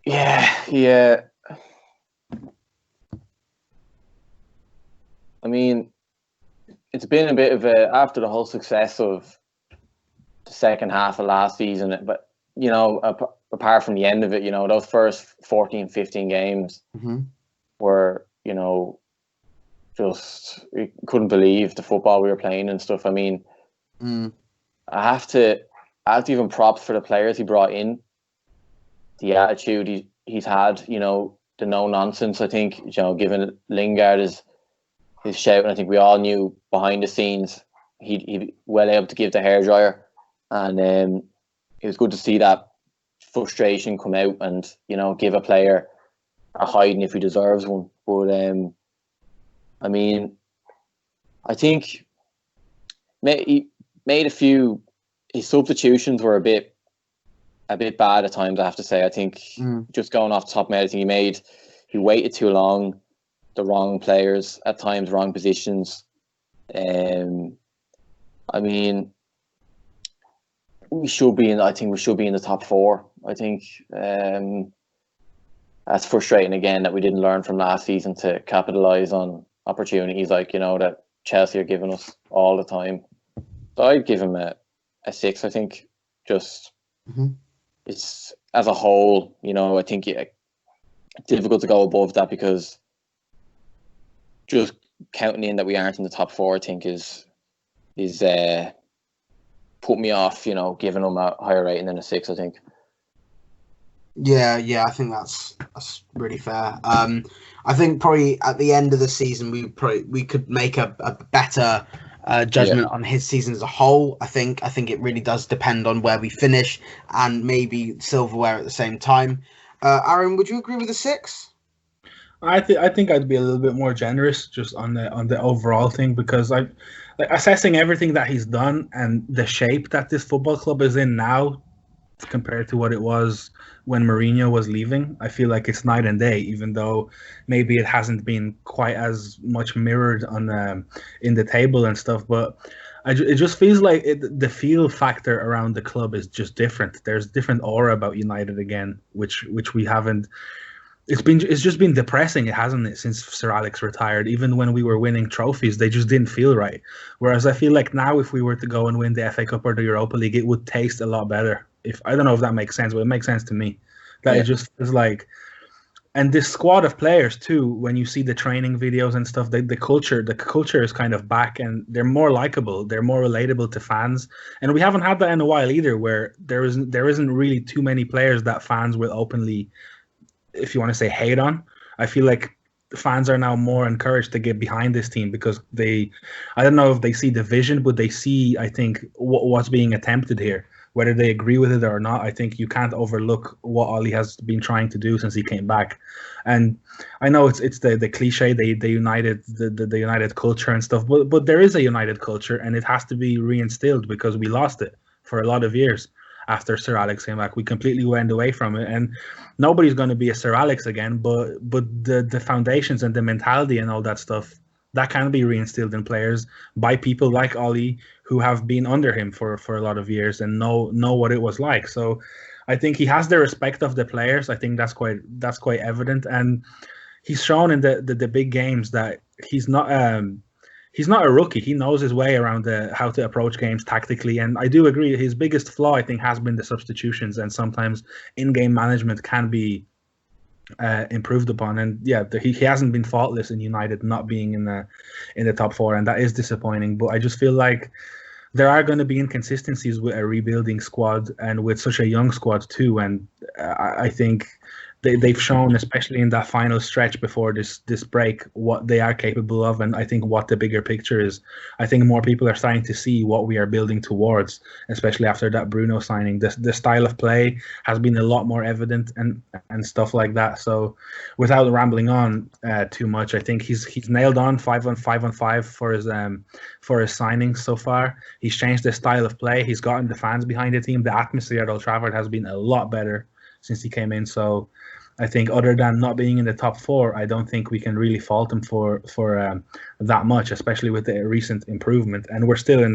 S5: Yeah. I mean, it's been a bit of after the whole success of the second half of last season, but apart from the end of it, those first 14, 15 games were, just we couldn't believe the football we were playing and stuff. I mean, I have to give him props for the players he brought in, the attitude he's had, the no nonsense. I think, given Lingard his shout, and I think we all knew behind the scenes he'd well able to give the hairdryer, and it was good to see that frustration come out and give a player a hiding if he deserves one. But I mean, I think he made a few. His substitutions were a bit bad at times, I have to say. I think just going off the top of my head, I think he waited too long, the wrong players at times, wrong positions. I mean, we should be in the top 4. I think that's frustrating again that we didn't learn from last season to capitalise on opportunities like, that Chelsea are giving us all the time. So I'd give him a 6. I think just it's as a whole, I think it's difficult to go above that because just counting in that we aren't in the top 4, I think is put me off, giving him a higher rating than a 6, I think.
S4: Yeah, I think that's really fair. I think probably at the end of the season we could make a better judgment on his season as a whole. I think it really does depend on where we finish and maybe silverware at the same time. Aaron, would you agree with the 6?
S6: I think I'd be a little bit more generous just on the overall thing, because assessing everything that he's done and the shape that this football club is in now compared to what it was when Mourinho was leaving, I feel like it's night and day, even though maybe it hasn't been quite as much mirrored on in the table and stuff. But it just feels like the feel factor around the club is just different. There's different aura about United again, which we haven't. It's just been depressing, hasn't it, since Sir Alex retired? Even when we were winning trophies, they just didn't feel right. Whereas I feel like now, if we were to go and win the FA Cup or the Europa League, it would taste a lot better. I don't know if that makes sense, but it makes sense to me. It just feels like, and this squad of players too. When you see the training videos and stuff, the culture is kind of back, and they're more likable. They're more relatable to fans, and we haven't had that in a while either. Where there isn't really too many players that fans will openly, if you want to say, hate on. I feel like fans are now more encouraged to get behind this team because I don't know if they see the vision, but they see, I think, what's being attempted here. Whether they agree with it or not, I think you can't overlook what Ollie has been trying to do since he came back. And I know it's the cliche, the United the United culture and stuff, but there is a United culture, and it has to be reinstilled because we lost it for a lot of years. After Sir Alex came back, we completely went away from it, and nobody's going to be a Sir Alex again. But the foundations and the mentality and all that stuff, that can be reinstilled in players by people like Ollie, who have been under him for a lot of years and know what it was like. So I think he has the respect of the players. I think that's quite evident, and he's shown in the big games that he's not a rookie. He knows his way around how to approach games tactically. And I do agree, his biggest flaw, I think, has been the substitutions, and sometimes in-game management can be improved upon. And he hasn't been faultless in United not being in the top 4, and that is disappointing. But I just feel like there are going to be inconsistencies with a rebuilding squad and with such a young squad too. And I think they've shown, especially in that final stretch before this break, what they are capable of, and I think what the bigger picture is. I think more people are starting to see what we are building towards, especially after that Bruno signing. The style of play has been a lot more evident and stuff like that. So without rambling on too much, I think he's nailed on 5 on 5 for his signings so far. He's changed the style of play. He's gotten the fans behind the team. The atmosphere at Old Trafford has been a lot better since he came in. So I think, other than not being in the top 4, I don't think we can really fault him for that much, especially with the recent improvement. And we're still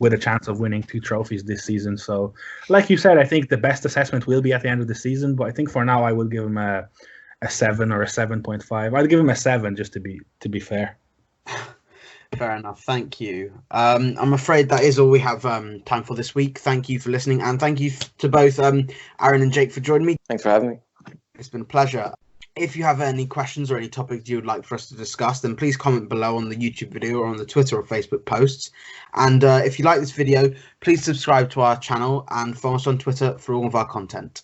S6: with a chance of winning 2 trophies this season. So, like you said, I think the best assessment will be at the end of the season. But I think for now, I would give him a 7 or a 7.5. I'd give him a 7 just to be fair.
S4: Fair enough. Thank you. I'm afraid that is all we have time for this week. Thank you for listening, and thank you to both Aaron and Jake for joining me.
S5: Thanks for having me.
S4: It's been a pleasure. If you have any questions or any topics you would like for us to discuss, then please comment below on the YouTube video or on the Twitter or Facebook posts. And if you like this video, please subscribe to our channel and follow us on Twitter for all of our content.